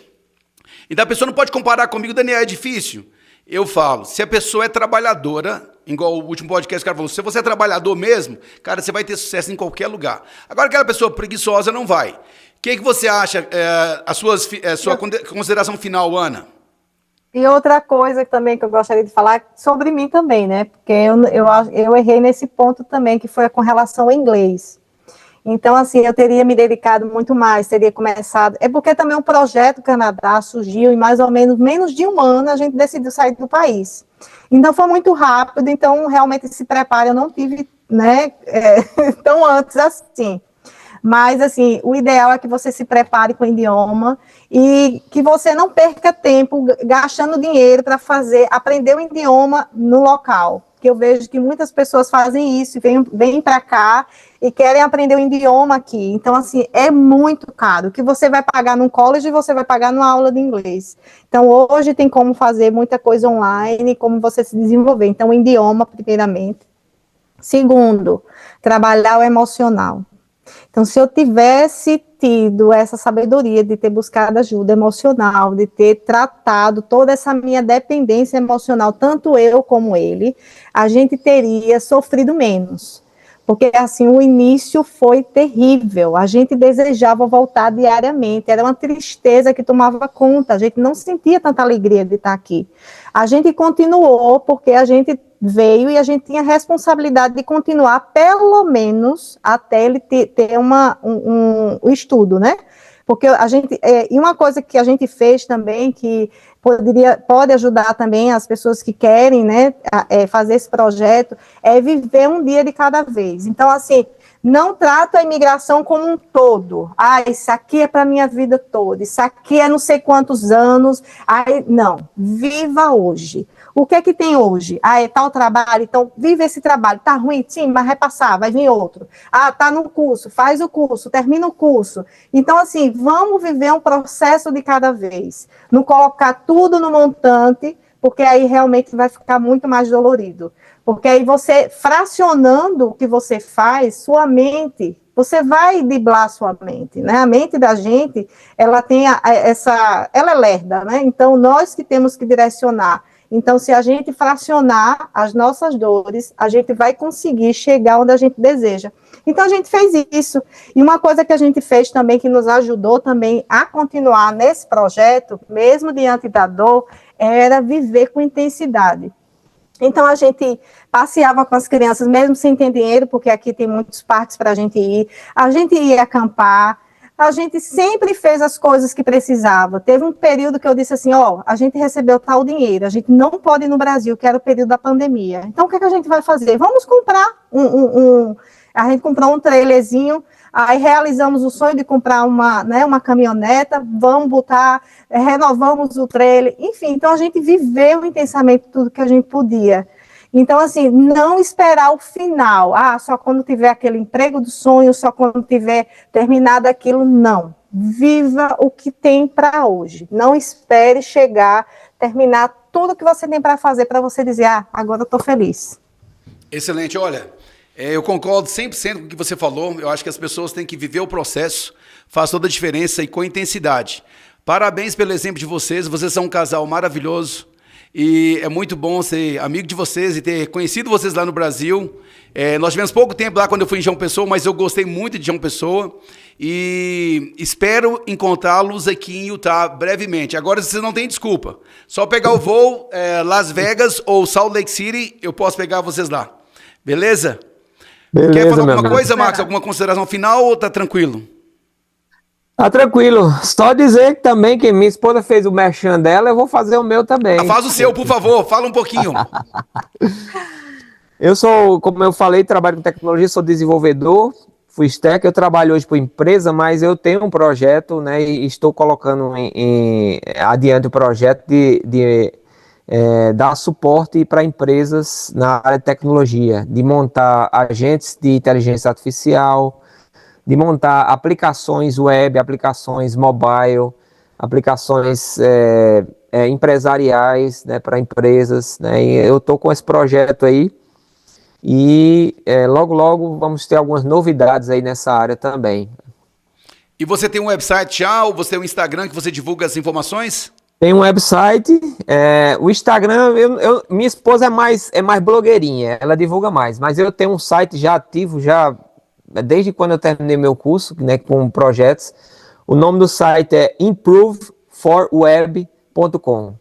Então a pessoa não pode comparar comigo, Daniel, é difícil. Eu falo, se a pessoa é trabalhadora, igual o último podcast que o cara falou, se você é trabalhador mesmo, cara, você vai ter sucesso em qualquer lugar. Agora aquela pessoa preguiçosa não vai. O que você acha, a sua consideração final, Ana? E outra coisa também que eu gostaria de falar sobre mim também, né? Porque eu errei nesse ponto também, que foi com relação ao inglês. Então, assim, eu teria me dedicado muito mais, teria começado. É porque também o projeto Canadá surgiu em mais ou menos de um ano a gente decidiu sair do país. Então, foi muito rápido, então, realmente, esse preparo eu não tive, né, tão antes assim. Mas, assim, o ideal é que você se prepare com o idioma e que você não perca tempo gastando dinheiro para aprender o idioma no local. Que eu vejo que muitas pessoas fazem isso, vêm para cá e querem aprender o idioma aqui. Então, assim, é muito caro. O que você vai pagar num college, você vai pagar numa aula de inglês. Então, hoje tem como fazer muita coisa online, como você se desenvolver. Então, o idioma, primeiramente. Segundo, trabalhar o emocional. Então, se eu tivesse tido essa sabedoria de ter buscado ajuda emocional, de ter tratado toda essa minha dependência emocional, tanto eu como ele, a gente teria sofrido menos. Porque, assim, o início foi terrível. A gente desejava voltar diariamente. Era uma tristeza que tomava conta. A gente não sentia tanta alegria de estar aqui. A gente continuou porque a gente veio e a gente tinha responsabilidade de continuar, pelo menos, até ele ter um estudo, né? Porque a gente, e uma coisa que a gente fez também, que pode ajudar também as pessoas que querem, né, fazer esse projeto, é viver um dia de cada vez. Então, assim, não trata a imigração como um todo. Ah, isso aqui é para a minha vida toda, isso aqui é não sei quantos anos. Não, viva hoje. O que é que tem hoje? Ah, é tal trabalho, então vive esse trabalho. Tá ruim? Sim, mas vai passar, vai vir outro. Ah, tá no curso, faz o curso, termina o curso. Então, assim, vamos viver um processo de cada vez. Não colocar tudo no montante, porque aí realmente vai ficar muito mais dolorido. Porque aí você, fracionando o que você faz, sua mente, você vai driblar sua mente, né? A mente da gente, ela tem ela é lerda, né? Então, nós que temos que direcionar. Então, se a gente fracionar as nossas dores, a gente vai conseguir chegar onde a gente deseja. Então, a gente fez isso. E uma coisa que a gente fez também, que nos ajudou também a continuar nesse projeto, mesmo diante da dor, era viver com intensidade. Então, a gente passeava com as crianças, mesmo sem ter dinheiro, porque aqui tem muitos parques para a gente ia acampar, a gente sempre fez as coisas que precisava. Teve um período que eu disse assim, a gente recebeu tal dinheiro, a gente não pode ir no Brasil, que era o período da pandemia. Então, o que a gente vai fazer? Vamos comprar a gente comprou um trailerzinho, aí realizamos o sonho de comprar uma caminhoneta, renovamos o trailer, enfim, então a gente viveu intensamente tudo que a gente podia. Então, assim, não esperar o final, só quando tiver aquele emprego do sonho, só quando tiver terminado aquilo, não. Viva o que tem para hoje. Não espere terminar tudo que você tem para fazer, para você dizer, agora eu estou feliz. Excelente, olha, eu concordo 100% com o que você falou, eu acho que as pessoas têm que viver o processo, faz toda a diferença e com intensidade. Parabéns pelo exemplo de vocês são um casal maravilhoso. E é muito bom ser amigo de vocês e ter conhecido vocês lá no Brasil. Nós tivemos pouco tempo lá quando eu fui em João Pessoa, mas eu gostei muito de João Pessoa. E espero encontrá-los aqui em Utah brevemente. Agora vocês não têm desculpa. Só pegar o voo Las Vegas ou Salt Lake City, eu posso pegar vocês lá. Beleza? Quer falar alguma coisa, Marcos? Alguma consideração final ou tá tranquilo? Tá tranquilo. Só dizer também que minha esposa fez o merchan dela, eu vou fazer o meu também. Faz o seu, por favor. Fala um pouquinho. Eu sou, como eu falei, trabalho com tecnologia, sou desenvolvedor, full stack. Eu trabalho hoje por empresa, mas eu tenho um projeto, né, e estou colocando adiante o projeto de dar suporte para empresas na área de tecnologia, de montar agentes de inteligência artificial, de montar aplicações web, aplicações mobile, aplicações empresariais, né, para empresas, né, e eu estou com esse projeto aí e logo, logo vamos ter algumas novidades aí nessa área também. E você tem um website já ou você tem um Instagram que você divulga as informações? Tem um website, o Instagram, minha esposa é mais blogueirinha, ela divulga mais, mas eu tenho um site já ativo, desde quando eu terminei meu curso, né, com projetos. O nome do site é improveforweb.com.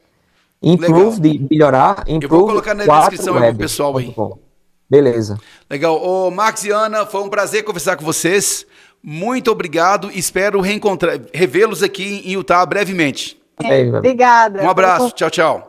Improve, de melhorar, improve. Eu vou colocar na descrição aí pro pessoal aí. Beleza. Legal. Ô, Marcos e Ana, foi um prazer conversar com vocês. Muito obrigado. Espero revê-los aqui em Utah brevemente. Obrigada. Um abraço. Tchau, tchau.